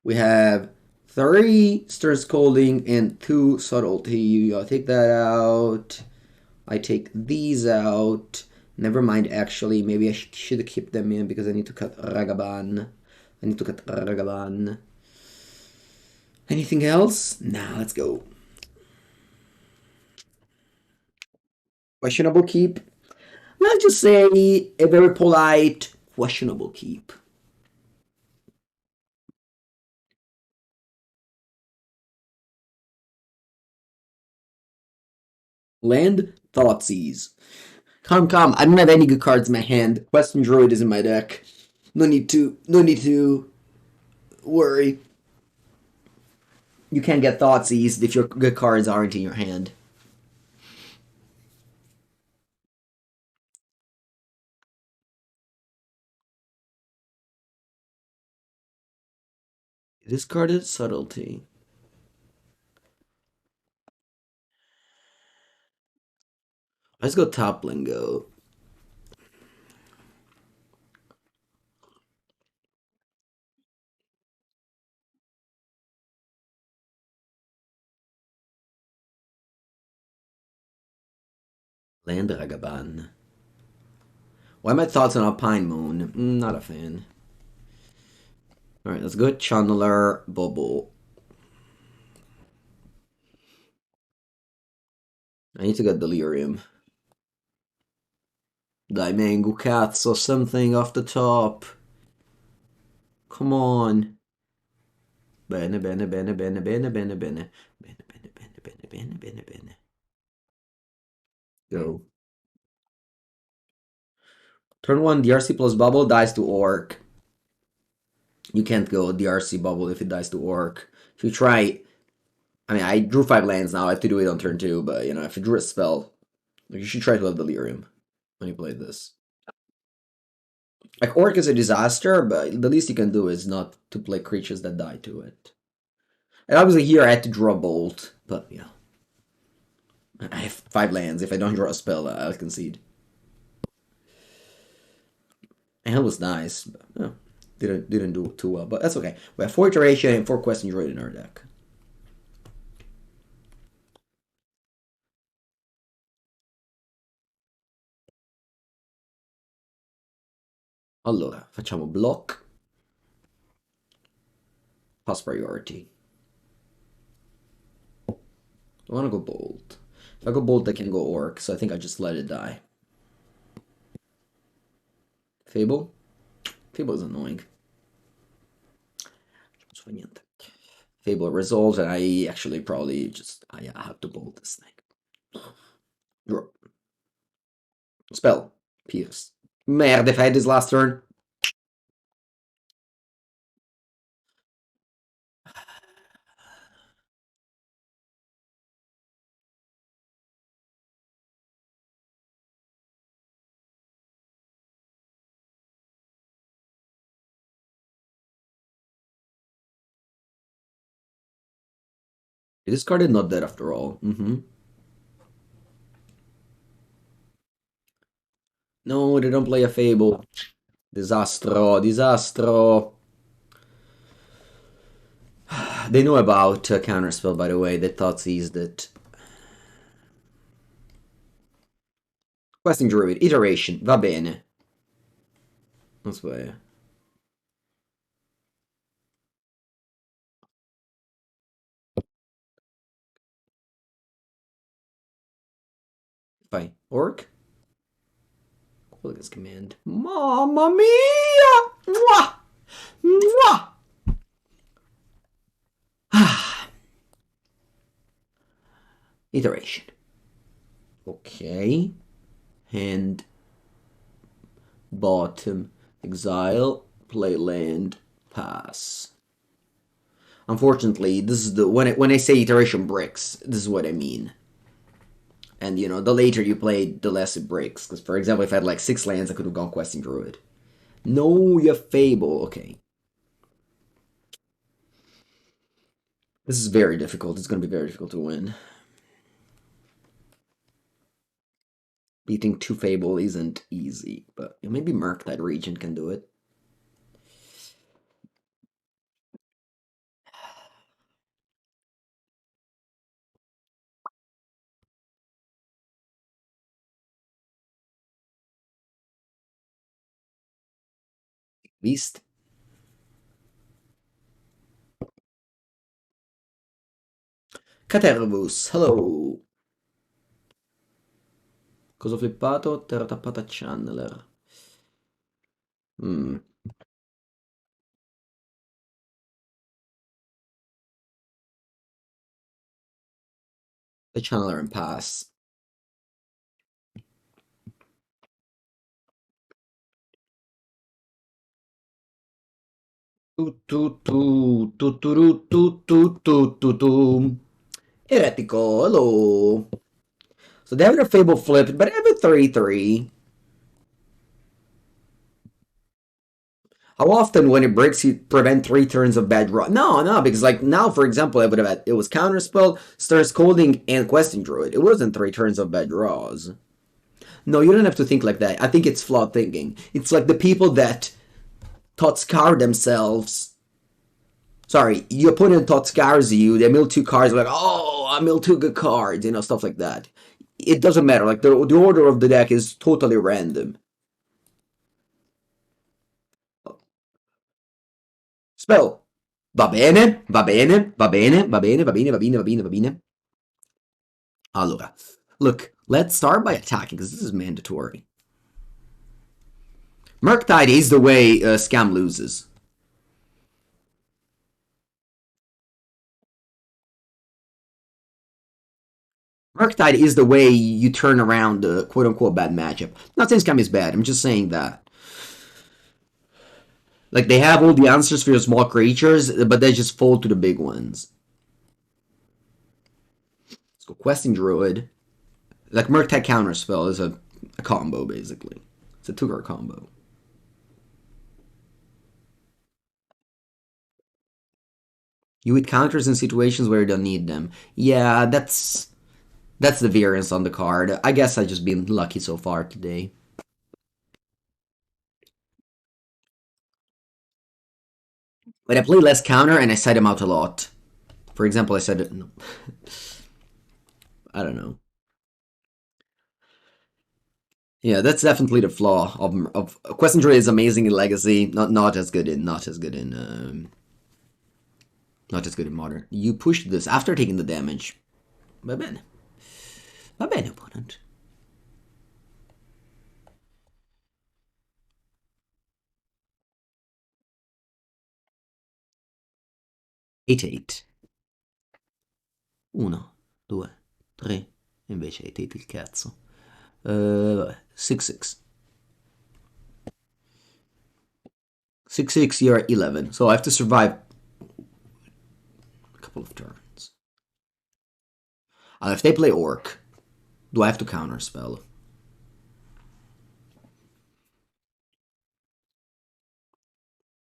We have 3 Stern Scolding and 2 Subtlety. I'll take that out. I take these out. Never mind, actually. Maybe I should keep them in because I need to cut Ragavan. I need to cut Ragavan. Anything else? Nah, let's go. Questionable keep. Let's just say a very polite, questionable keep. Land Thoughtseize. Come. I don't have any good cards in my hand. Questing Druid is in my deck. No need to worry. You can't get Thoughtseize if your good cards aren't in your hand. Discarded Subtlety. Let's go top lingo. Land Ragavan. Why my thoughts on Alpine Moon? Not a fan. Alright, let's go Channeler Bauble. I need to get Delirium. Dai Mengucci or something off the top. Come on. Bene. Go. Turn 1, DRC plus Bubble dies to Orc. You can't go DRC Bubble if it dies to Orc. If you try... I mean, I drew 5 lands now. I have to do it on turn 2, but, you know, if you drew a spell, you should try to have Delirium when you play this. Like, Orc is a disaster, but the least you can do is not to play creatures that die to it. And obviously here I had to draw a Bolt, but, yeah. I have 5 lands. If I don't draw a spell, I'll concede. And it was nice, but didn't do too well. But that's okay. We have 4 Iteration and 4 Questing Druid in our deck. Allora, facciamo block. Pass priority. I want to go bold. If I go bold, I can go orc, so I think I just let it die. Fable? Fable is annoying. Fable resolves, and I actually probably just... I have to bold this thing. Draw. Spell. Pierce. Merde, if I had this last turn. This card is not dead after all. No, they don't play a Fable. Disastro, disastro. They know about Counterspell, by the way. They thought seized it. Questing Druid, Iteration, va bene. Non sbaglio. Fai. Orc? Look at this command. Mamma mia! Mwah! Mwah! Iteration. Okay. Hand. Bottom. Exile. Play land. Pass. Unfortunately, this is the when I say iteration breaks, this is what I mean. And you know, the later you play, the less it breaks. Because for example, if I had like 6 lands, I could have gone Questing Druid. No, you have Fable. Okay. This is very difficult. It's going to be very difficult to win. Beating 2 Fable isn't easy, but maybe Murktide Regent can do it. Beast. Catervus, hello. Cosa ho flippato? Terra tappata Channeler. The Channeler and pass. Heretico, hello. So they have their Fable flipped, but I have a 3/3. How often when it breaks you prevent 3 turns of bad draw? No, because like now, for example, I would have had it was Counterspell, Stern Scolding, and Questing Druid. It wasn't 3 turns of bad draws. No, you don't have to think like that. I think it's flawed thinking. It's like the people that thought scar themselves. Sorry, your opponent thought scars you, they mill 2 cards, like, oh, I mill 2 good cards, you know, stuff like that. It doesn't matter, like, the order of the deck is totally random. Spell. Va bene, va bene, va bene, va bene, va bene, va bene, va bene, va bene. Allora, look, let's start by attacking, because this is mandatory. Murktide is the way Scam loses. Murktide is the way you turn around a quote-unquote bad matchup. Not saying Scam is bad, I'm just saying that. Like, they have all the answers for your small creatures, but they just fall to the big ones. Let's go Questing Druid. Like, Murktide Counterspell is a combo, basically. It's a 2-card combo. You hit counters in situations where you don't need them. Yeah, that's the variance on the card. I guess I've just been lucky so far today. But I play less counter and I side them out a lot. For example, I said no. I don't know. Yeah, that's definitely the flaw of Questing Druid is amazing in Legacy, not as good in Not as good in Modern. You pushed this after taking the damage. Va bene. Va bene, opponent. Eight. 1, 2, 3. Invece 8 il cazzo. Vabbè. 6-6. 6-6, you're 11. So I have to survive a couple of turns. If they play Orc, do I have to counterspell?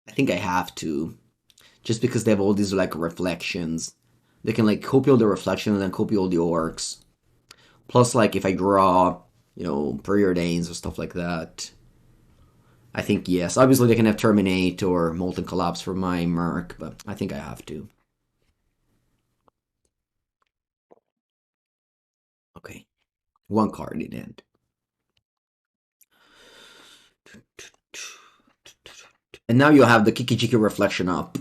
I think I have to. Just because they have all these like reflections. They can like copy all the reflections and then copy all the orcs. Plus, like if I draw, preordains or stuff like that. I think yes. Obviously they can have Terminate or Molten Collapse for my Merc, but I think I have to. Okay. One card in end. And now you have the Kiki Jiki Reflection up.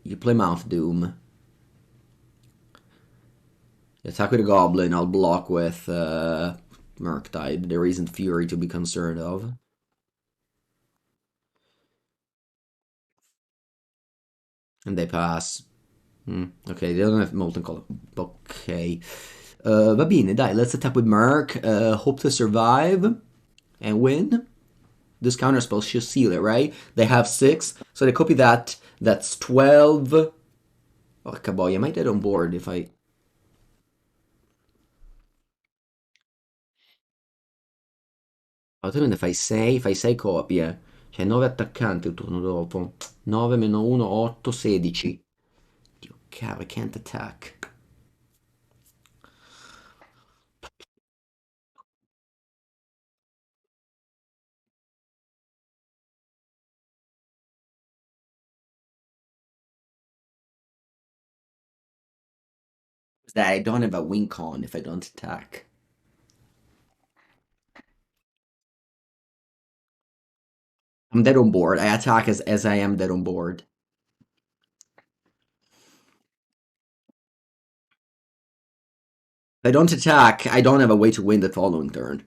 You play Mouth Doom. You attack with a Goblin, I'll block with Murktide. There isn't Fury to be concerned of. And they pass. Ok, they don't have Molten Color. Ok. Va bene, dai, let's attack with Merc. Hope to survive and win. This counterspell should seal it, right? They have 6, so they copy that. That's 12. Oh, boy, I might get on board if I... If I 6 copie, cioè 9 attaccanti il turno dopo. 9 meno 1, 8, 16. Dio cavolo, I can't attack. That I don't have a win con if I don't attack. I'm dead on board. I attack as I am dead on board. If I don't attack, I don't have a way to win the following turn.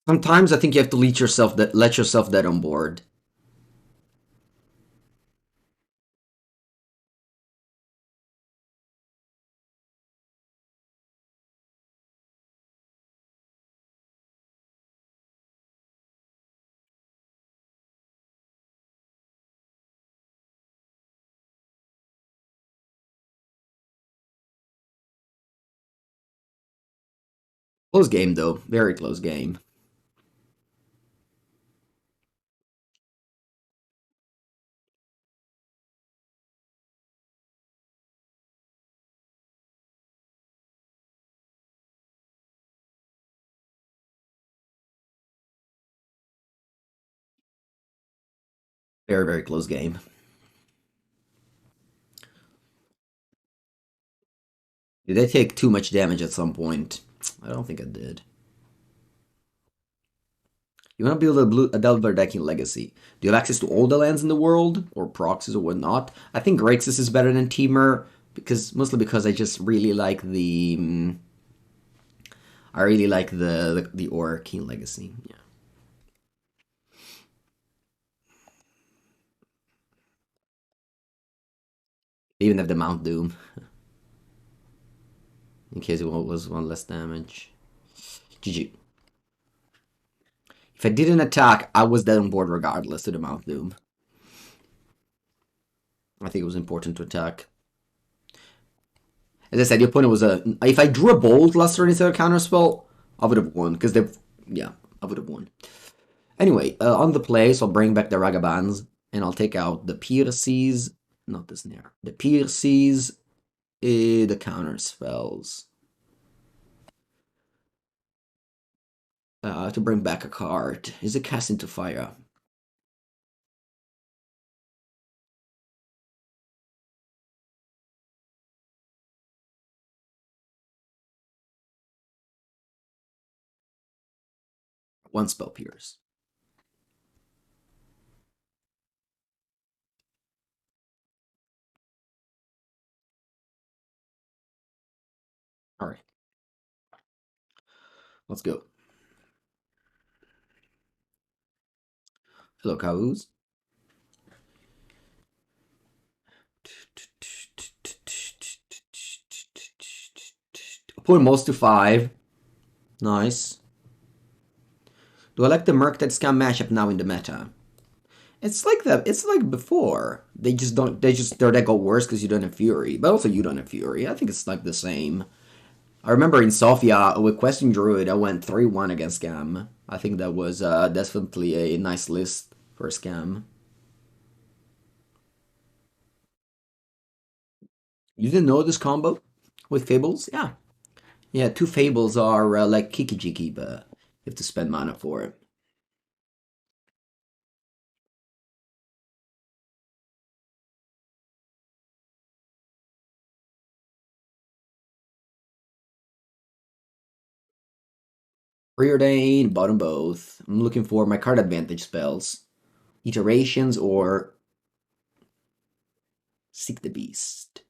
Sometimes I think you have to let yourself dead on board. Close game though, very close game. Very, very close game. Did I take too much damage at some point? I don't think I did. You want to build a Delver deck in Legacy. Do you have access to all the lands in the world? Or proxies or whatnot? I think Grixis is better than Temur, mostly because I just really like the... I really like the Orc in Legacy. Yeah. They even have the Mount Doom. In case it was one less damage. GG. If I didn't attack, I was dead on board regardless to the Mount Doom. I think it was important to attack. As I said, the opponent was a... If I drew a Bolt last turn instead of Counterspell, I would have won. Because they've... Yeah, I would have won. Anyway, on the play, so I'll bring back the Ragavans. And I'll take out the Pierces. Not the Snare. The Pierces. The Counterspells. To bring back a card. Is it Cast into Fire? 1 spell pierce. Alright. Let's go. Hello, cows. Point most to 5. Nice. Do I like the Murktide Scam matchup now in the meta? It's like that. It's like before. They just don't. Their deck got worse because you don't have Fury, but also you don't have Fury. I think it's like the same. I remember in Sofia with Questing Druid, I went 3-1 against Scam. I think that was definitely a nice list for Scam. You didn't know this combo with Fables? Yeah. Yeah, 2 Fables are like Kiki-Jiki, but you have to spend mana for it. Preordain, bottom both. I'm looking for my card advantage spells. Iterations or Seek the Beast.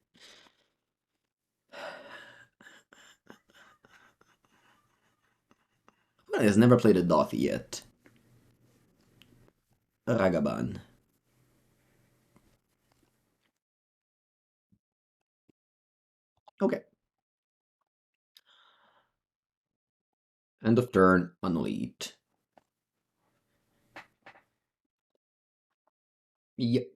Has never played a Dothy yet. Ragavan. Okay. End of turn, Unholy Heat. Yep.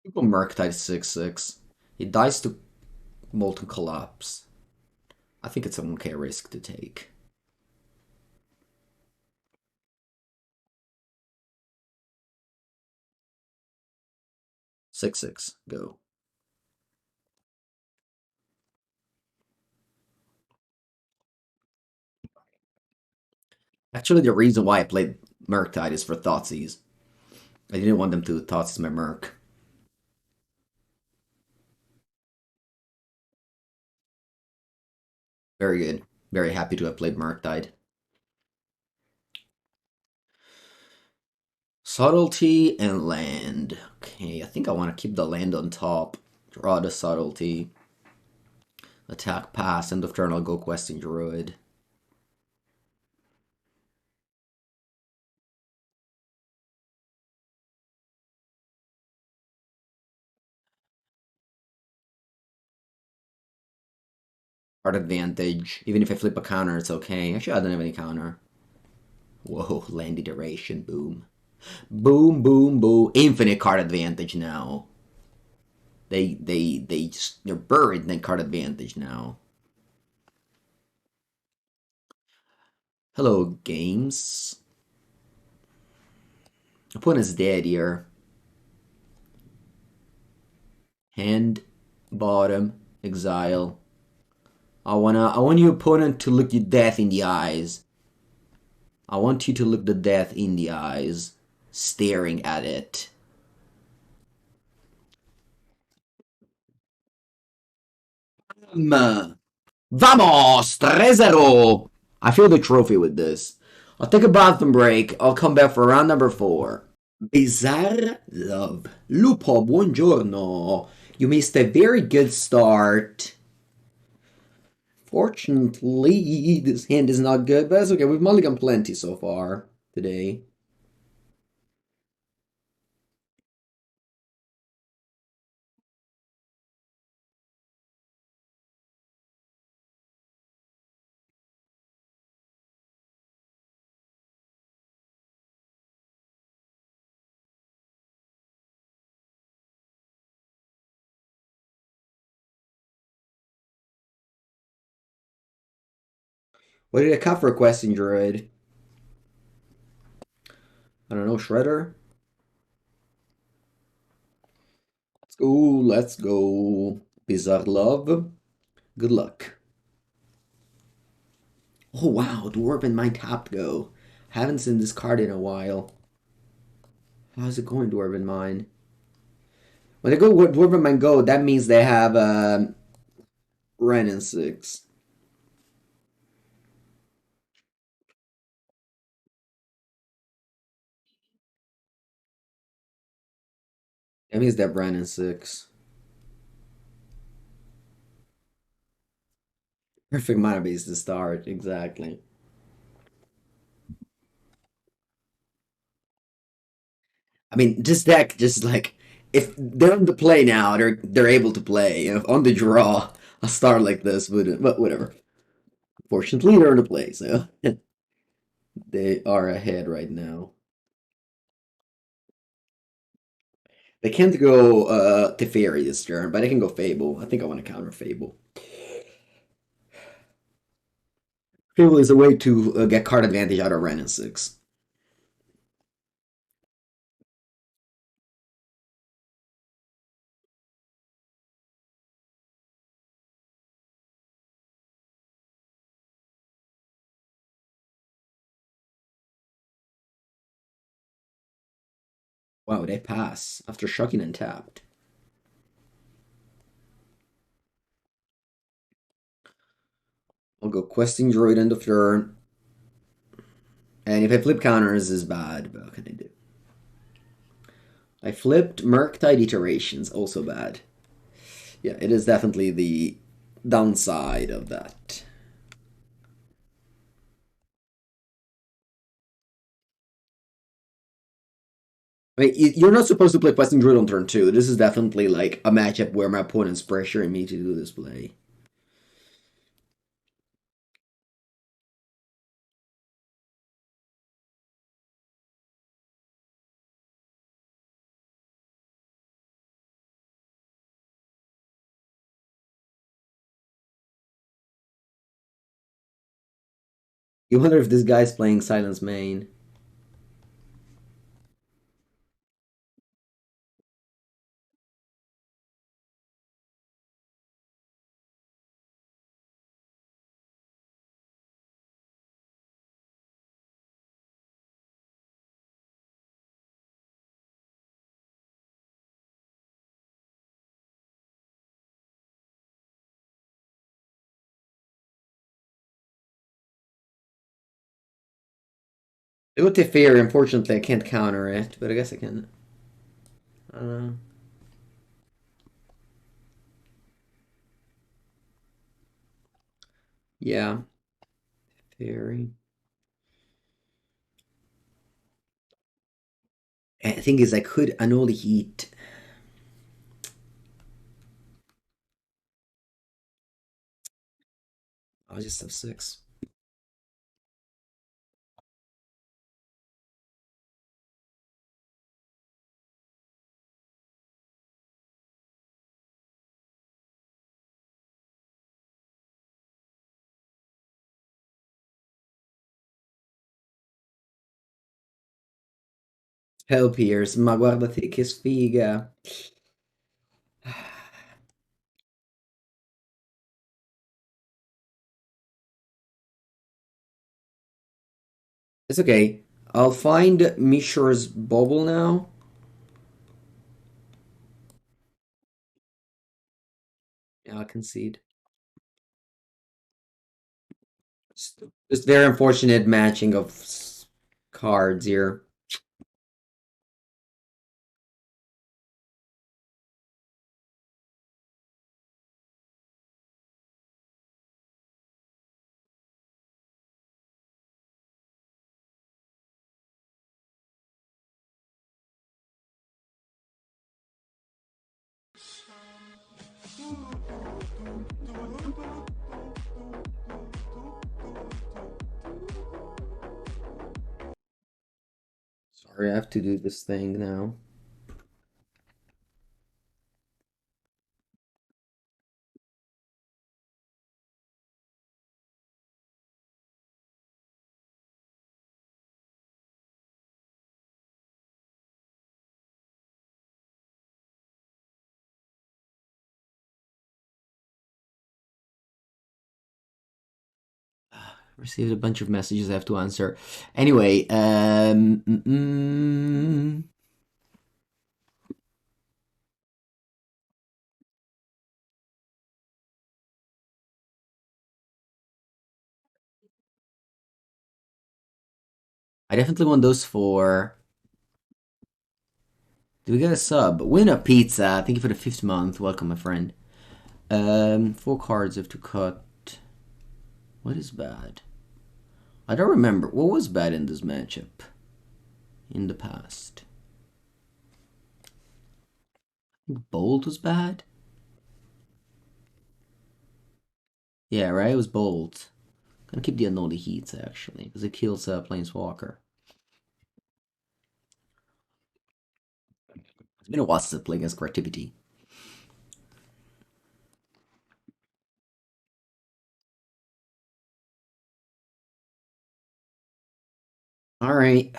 People Murktide 6/6. It dies to Molten Collapse. I think it's an okay risk to take. Six, go. Actually, the reason why I played Murktide is for Thoughtseize. I didn't want them to Thoughtseize my Murk. Very good. Very happy to have played Murktide. Subtlety and land. Okay, I think I want to keep the land on top. Draw the Subtlety. Attack, pass, end of turn, I'll go Questing Druid. Card advantage. Even if I flip a counter, it's okay. Actually, I don't have any counter. Whoa, land iteration, boom. Boom, boom, boom. Infinite card advantage now. They're buried in card advantage now. Hello, games. Opponent's dead here. Hand, bottom, exile. I want your opponent to look you death in the eyes. I want you to look the death in the eyes, staring at it. Vamos! 3-0! I feel the trophy with this. I'll take a bathroom break. I'll come back for round number 4. Bizarre Love. Lupo, buongiorno. You missed a very good start. Fortunately, this hand is not good, but that's okay. We've mulliganed plenty so far today. What did I cut for Questing Druid? I don't know, Shredder? Let's go, let's go. Bizarre Love. Good luck. Oh wow, Dwarven Mind tapped go. Haven't seen this card in a while. How's it going, Dwarven Mine? When they go with Dwarven Mine Go, that means they have Ren and 6. That means they're Ren and 6. Perfect mana base to start, exactly. I mean, this deck just like if they're on the play now, they're able to play. You know, on the draw, a start like this would, but whatever. Fortunately, they're on the play, so they are ahead right now. They can't go Teferi this turn, but they can go Fable. I think I want to counter Fable. Fable is a way to get card advantage out of Ren and 6. Wow, they pass after shocking and tapped. I'll go Questing Druid end of turn. And if I flip counters is bad, but what can I do? I flipped Murktide Iterations, also bad. Yeah, it is definitely the downside of that. I mean, you're not supposed to play Questing Druid on turn 2. This is definitely like a matchup where my opponent's pressuring me to do this play. You wonder if this guy's playing Silence Main. They go Teferi, unfortunately I can't counter it, but I guess I can. I don't know. Yeah. Teferi. And the thing is, I could Unholy Heat. I'll just have 6. Hell Pierce, ma guardate che sfiga. It's okay. I'll find Mishra's Bauble now. Yeah, I'll concede. Just very unfortunate matching of cards here. Sorry, I have to do this thing now. Received a bunch of messages I have to answer. Anyway, I definitely want those four. Do we get a sub? Win a pizza. Thank you for the 5th month. Welcome, my friend. 4 cards have to cut. What is bad? I don't remember. What was bad in this matchup in the past? I think Bolt was bad. Yeah, right? It was Bolt. Gonna keep the Unholy Heat, actually, because it kills Planeswalker. It's been a while since I played against Creativity. Alright.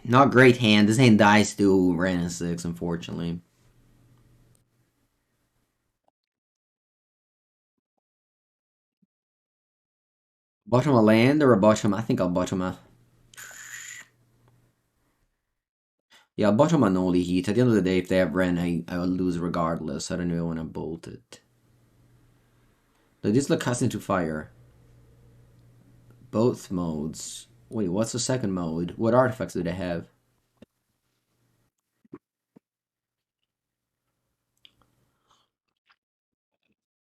Not great hand. This hand dies to Ran 6, unfortunately. Bottom a land or a bottom? I think I'll bottom a. Yeah, I'll bottom an Unholy Heat. At the end of the day, if they have Ren, I will lose regardless. I don't even want to bolt it. Does this look cast into fire? Both modes. Wait, what's the second mode? What artifacts do they have?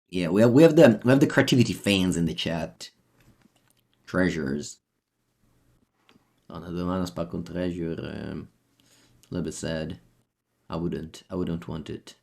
Yeah, we have the creativity fans in the chat. Treasures. Oh, no, the mana spell con treasure. A little bit sad. I wouldn't want it.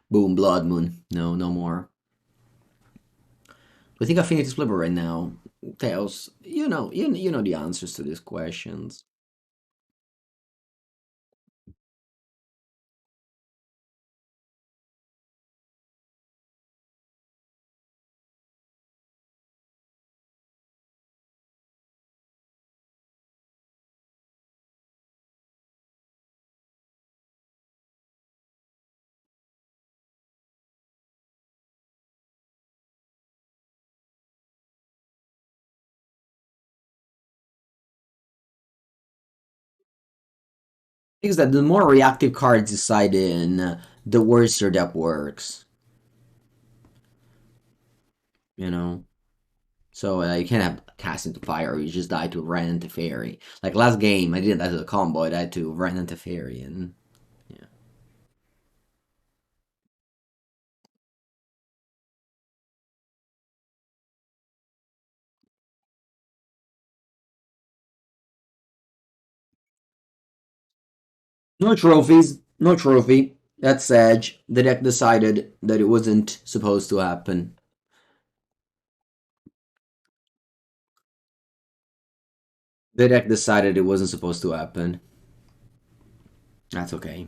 Boom, Blood Moon. No, no more. I think Affinity Flipper right now. Tails, you know the answers to these questions. Things that the more reactive cards decide in, the worse your deck works. You know? So you can't have cast into fire, you just die to Ren into Fairy. Like last game, I didn't die to the combo, I died to Ren into Fairy, and yeah. No trophies, no trophy. That's sad. The deck decided that it wasn't supposed to happen. The deck decided it wasn't supposed to happen. That's okay.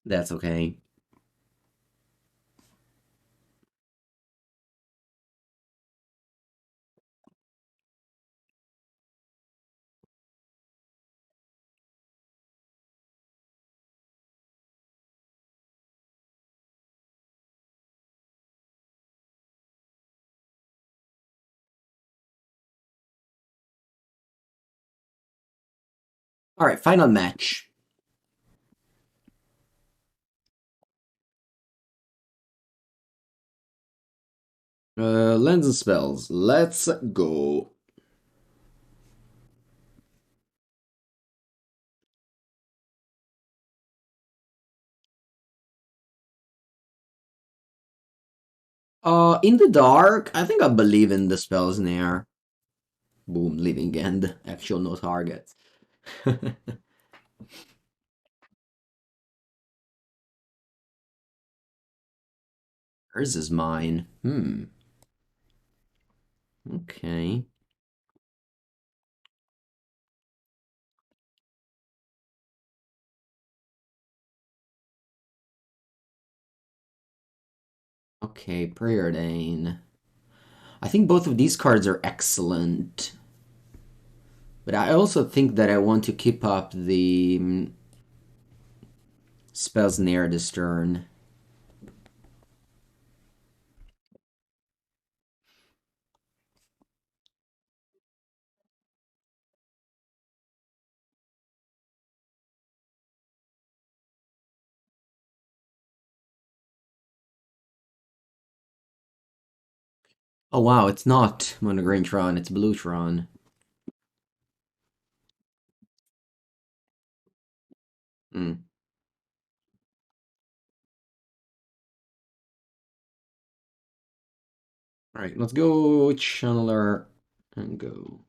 That's okay. Alright, final match. Lands and spells. Let's go. In the dark, I think I believe in the Spell Snare. Boom, living end. Actual no target. Hers is mine. Okay. Okay, Preordain. I think both of these cards are excellent. But I also think that I want to keep up the Spell Snare this turn. Oh wow, it's not Mono Green Tron, it's Blue Tron. Hmm. Alright, let's go Channeler and go.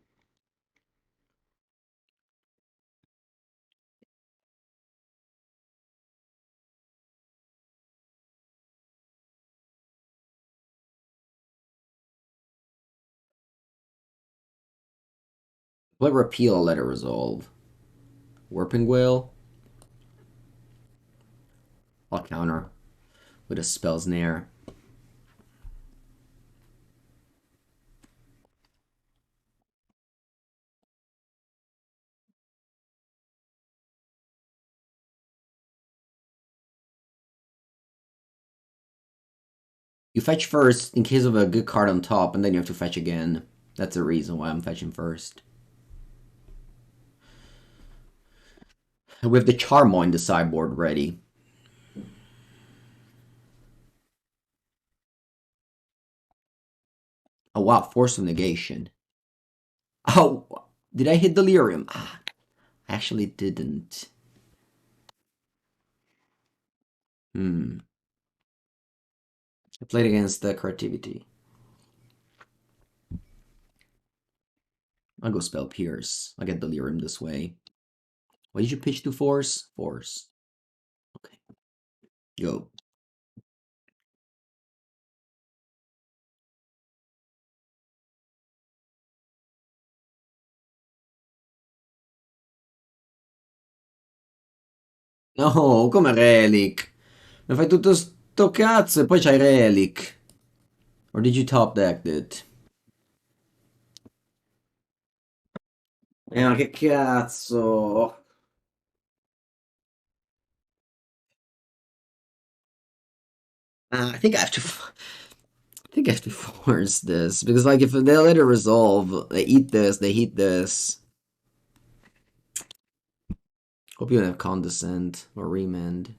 Let repeal, let it resolve. Warping Whale. I'll counter with a Spell Snare. You fetch first in case of a good card on top, and then you have to fetch again. That's the reason why I'm fetching first. We have the Charmaw in the sideboard ready. Oh wow, Force of Negation. Oh, did I hit Delirium? Ah, I actually didn't. I played against the Creativity. I'll go Spell Pierce. I'll get Delirium this way. What did you pitch to Force? Force. Okay. Go. No, come Relic? Mi fai tutto sto cazzo e poi c'hai Relic. Or did you top deck it? Ma che cazzo? I think I have to. I think I have to force this because, like, if they let it resolve, they eat this, they heat this. Hope you don't have Condescend or Remand.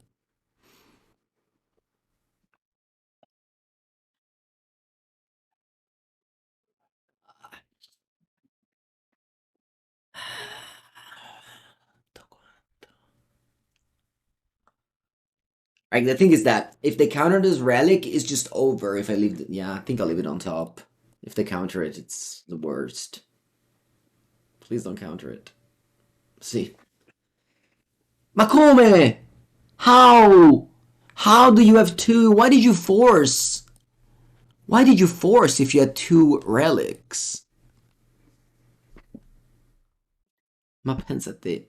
Like, the thing is that if they counter this Relic, it's just over. If I leave it, yeah, I think I'll leave it on top. If they counter it, it's the worst. Please don't counter it. See. Ma come? How? How do you have two? Why did you force? Why did you force if you had two relics? Ma pensate.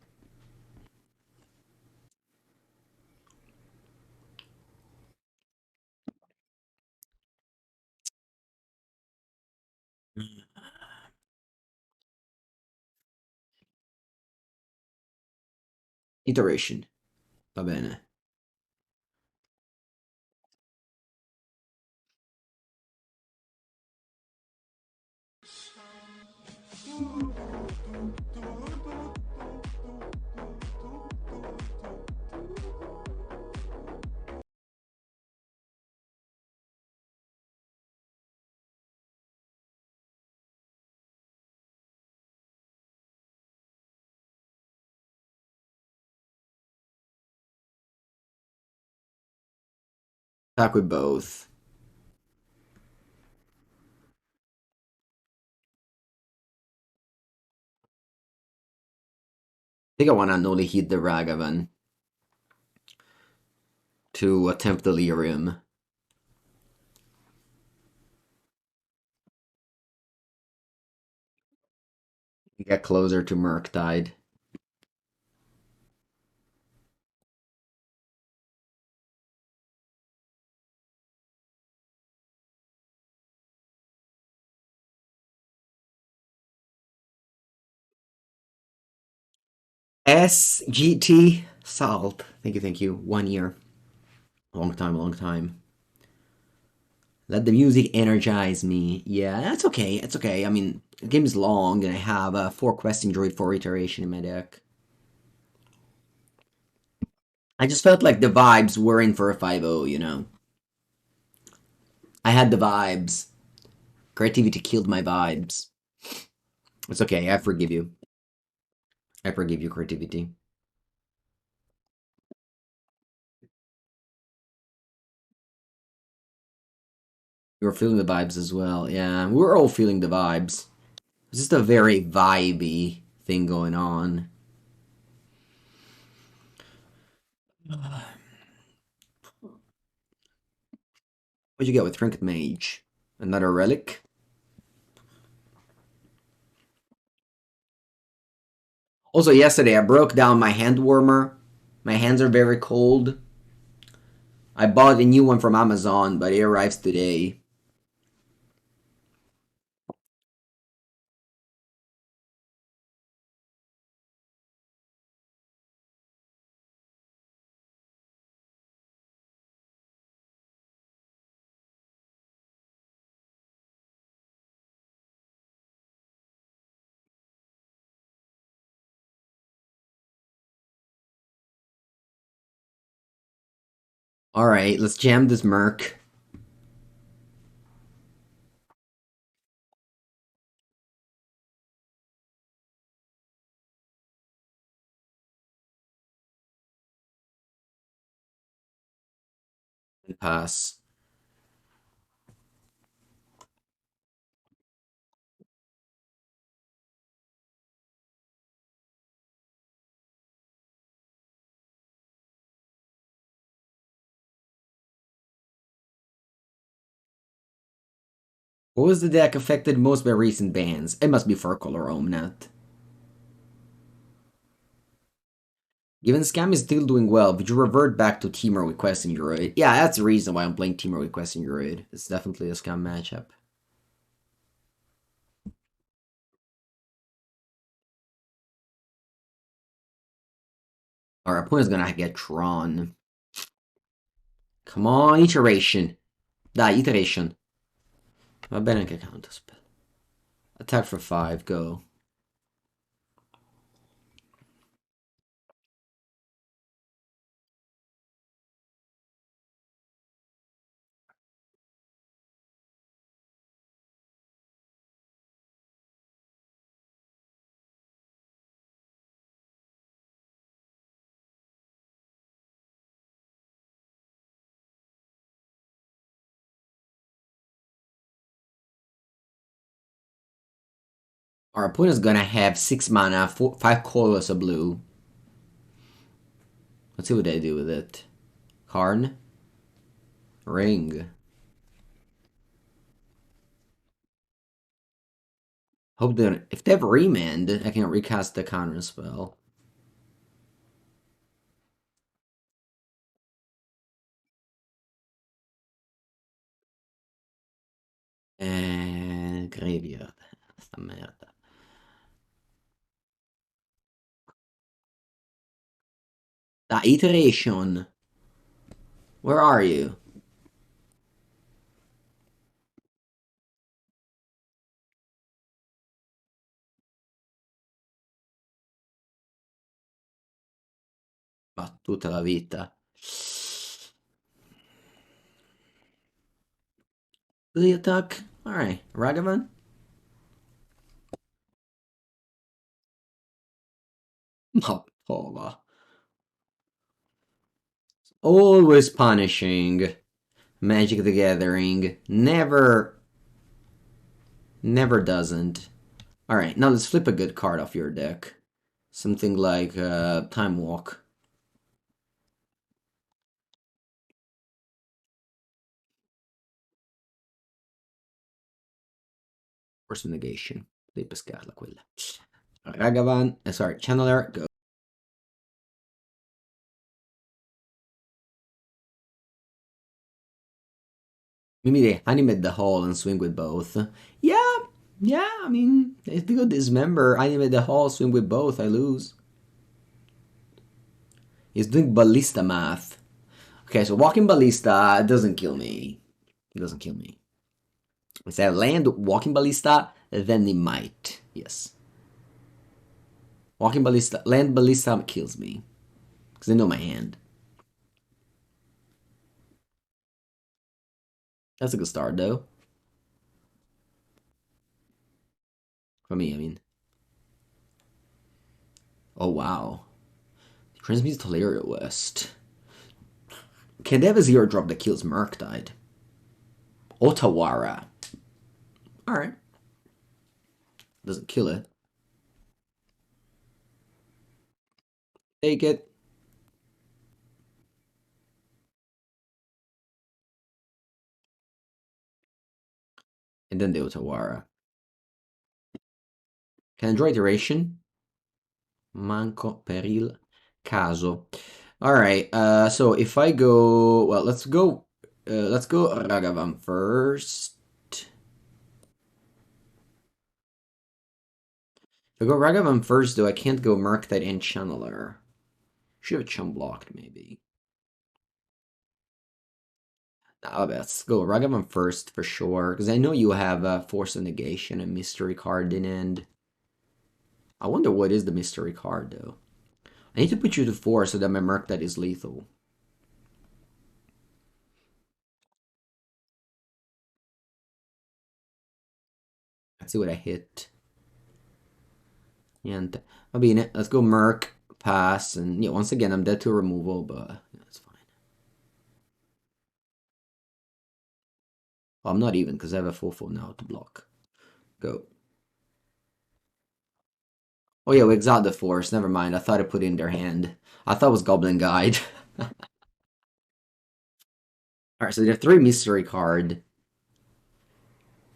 Iteration. Va bene. Attack with both. think I want to Unholy Heat the Ragavan to attempt Delirium. Get closer to Murktide. SGT Salt. Thank you. 1 year. Long time. Let the music energize me. Yeah, that's okay. It's okay. I mean, the game is long, and I have 4 Questing Druid for iteration in my deck. I just felt like the vibes were in for a 5-0, you know? I had the vibes. Creativity killed my vibes. It's okay. I forgive you. I forgive you, creativity. You're feeling the vibes as well. Yeah, we're all feeling the vibes. It's just a very vibey thing going on. What'd you get with Trinket Mage? Another relic? Also, yesterday I broke down my hand warmer. My hands are very cold. I bought a new one from Amazon, but it arrives today. Alright, let's jam this Merc. And pass. What was the deck affected most by recent bans? It must be Furcolor Omnat. Given Scam is still doing well, would you revert back to Temur with Questing Druid? Yeah, that's the reason why I'm playing Temur with Questing Druid. It's definitely a Scam matchup. Our opponent's gonna get Tron. Come on, Iteration. Dai, Iteration. Va bene anche Counterspell. Attack for 5, go. Our opponent's gonna have 6 mana, 5 colors of blue. Let's see what they do with it. Karn. Ring. Hope that if they have remand, I can recast the Counterspell. Graveyard. Sta merda. Da, Iteration. Where are you? Ma tutta la vita. The attack. Alright, Ragavan. Ma pova. Always punishing. Magic the Gathering. Never doesn't. Alright, now let's flip a good card off your deck. Something like Time Walk. Force of Negation. Devi pescarla quella. Ragavan, sorry, Channeler, go. Maybe they animate the hall and swing with both. Yeah, yeah, I mean, if they go Dismember, animate the hall, swing with both, I lose. He's doing Ballista math. Okay, so Walking Ballista doesn't kill me. It doesn't kill me. If I land Walking Ballista, then it might. Yes. Walking Ballista, land Ballista kills me. Because I know my hand. That's a good start, though. For me, I mean. Oh, wow. Transmutes Teleria West. Can they have a 0-drop that kills Murktide? Otawara. Alright. Doesn't kill it. Take it. And then the Otawara. Can I draw iteration? Manco, peril, caso. Alright, so if I go... Well, let's go Ragavan first. If I go Ragavan first, though, I can't go Murktide and Channeler. Should have Chum blocked, maybe. Let's go Ragavan first, for sure. Because I know you have Force of Negation and Mystery card in end. I wonder what is the Mystery card, though. I need to put you to 4 so that my Murktide is lethal. Let's see what I hit. Niente. Va bene, let's go Murk, pass, and yeah, once again, I'm dead to removal, but yeah, that's fine. Oh, I'm not even, because I have a 4/4 now to block. Go. Oh yeah, we exiled the Force, never mind, I thought I put it in their hand. I thought it was Goblin Guide. Alright, so they have 3 Mystery card.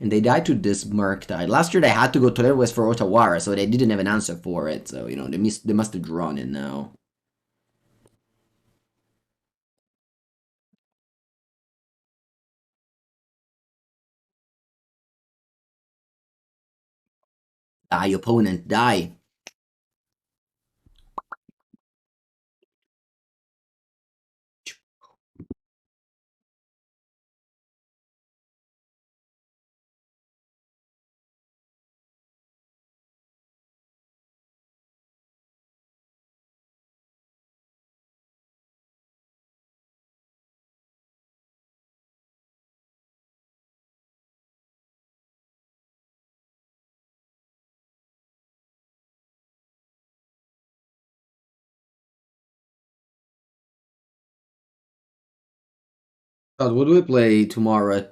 And they died to this Murktide. Last year they had to go to their west for Otawara, so they didn't have an answer for it. So, you know, they must have drawn it now. Die, opponent, die. God, what do we play tomorrow?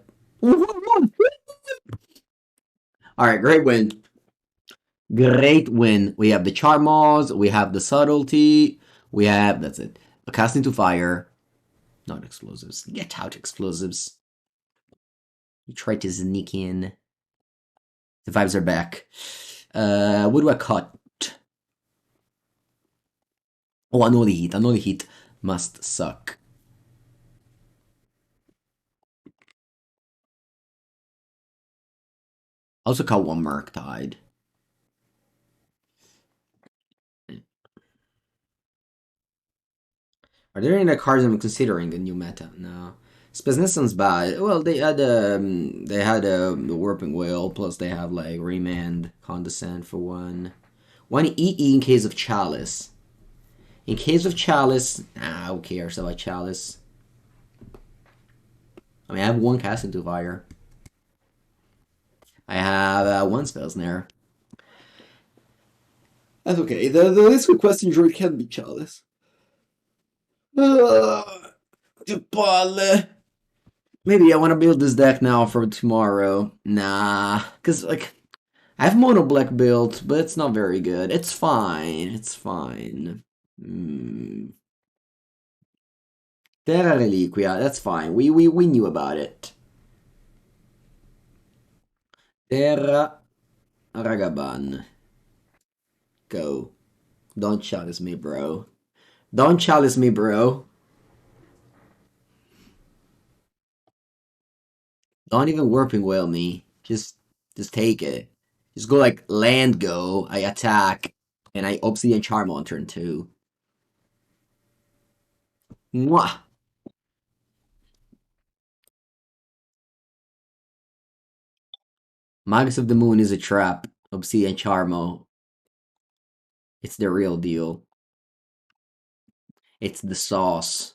Alright, great win. Great win. We have the Charmaws, we have the Subtlety, we have, that's it. A Cast into Fire. Not explosives. Get out explosives. You try to sneak in. The vibes are back. What do I cut? Oh, Unholy Heat. Unholy Heat must suck. Also cut one Murktide. Are there any cards I'm considering in new meta? No. Speznessen's bad. Well, they had the Warping Whale, plus they have like Remand, Condescend for one. One EE in case of Chalice. In case of Chalice, who cares about Chalice? I mean, I have one Cast into Fire. I have one Spell Snare. That's okay. The list with Questing Druid can be Chalice. Che palle. Maybe I want to build this deck now for tomorrow. Nah, because like I have mono black built, but it's not very good. It's fine. It's fine. Terra Reliquia, that's fine. We knew about it. Terra Ragavan. Go. Don't chalice me, bro. Don't chalice me, bro. Don't even warping whale me. Just take it. Just go like land go. I attack, and I Obsidian Charmaw on turn 2. Mwah. Magus of the Moon is a trap. Obsidian Charmaw. It's the real deal. It's the sauce.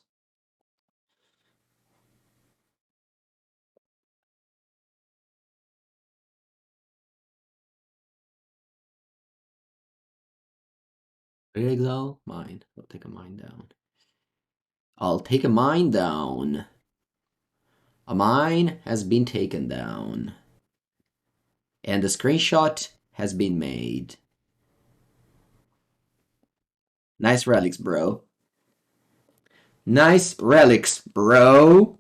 Exile? Mine. I'll take a mine down. I'll take a mine down. A mine has been taken down. And the screenshot has been made. Nice relics, bro. Nice relics, bro.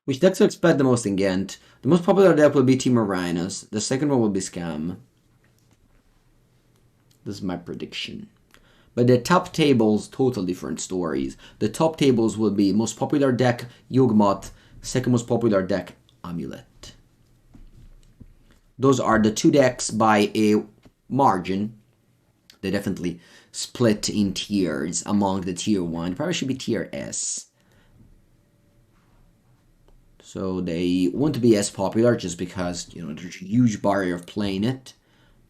Which decks to expect the most in Ghent? The most popular deck will be Temur Rhinos. The second one will be Scam. This is my prediction. But the top tables, total different stories. The top tables will be most popular deck, Yawgmoth. Second most popular deck, Amulet. Those are the two decks by a margin. They definitely split in tiers among the tier 1. Probably should be tier S. So they won't be as popular just because, you know, there's a huge barrier of playing it.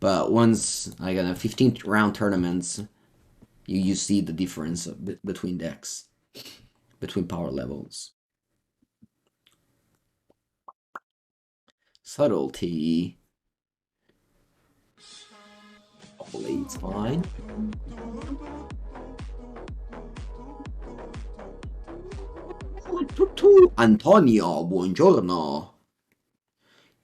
But once, like in a 15th round tournaments, you see the difference between decks, between power levels. Subtlety. Hopefully it's fine. Antonio, buongiorno.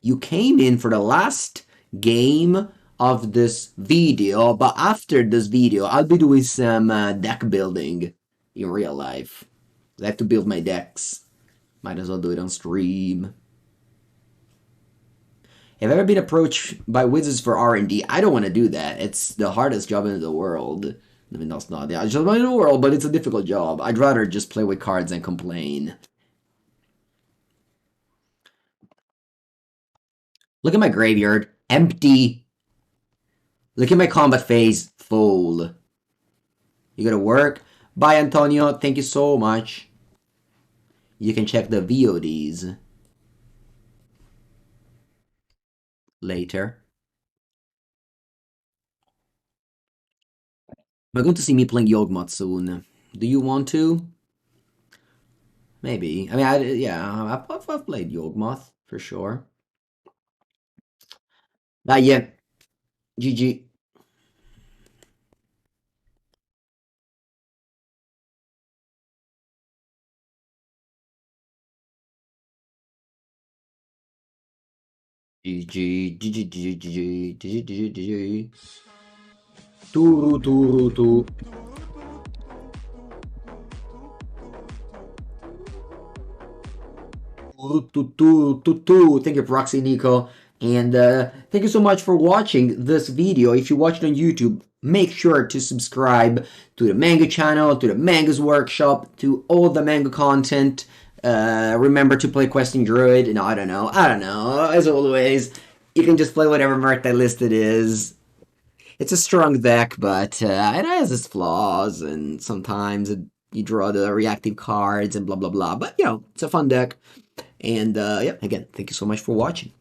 You came in for the last game of this video, but after this video, I'll be doing some deck building in real life. I have to build my decks. Might as well do it on stream. Have I ever been approached by wizards for R&D? I don't want to do that. It's the hardest job in the world. I mean, that's not the hardest job in the world, but it's a difficult job. I'd rather just play with cards and complain. Look at my graveyard. Empty. Look at my combat phase. Full. You gotta work? Bye, Antonio. Thank you so much. You can check the VODs later. We're going to see me playing Yawgmoth soon. Do you want to? Maybe. I mean, I've played Yawgmoth for sure. Yeah. GG. GG. Turu. Thank you, Proxy Nico. And thank you so much for watching this video. If you watch it on YouTube, make sure to subscribe to the Manga channel, to the Manga's Workshop, to all the manga content. Remember to play Questing Druid. No, I don't know. As always, you can just play whatever Murktide listed is. It's a strong deck, but it has its flaws, and sometimes you draw the reactive cards and blah, blah, blah. But, you know, it's a fun deck. And, yeah, again, thank you so much for watching.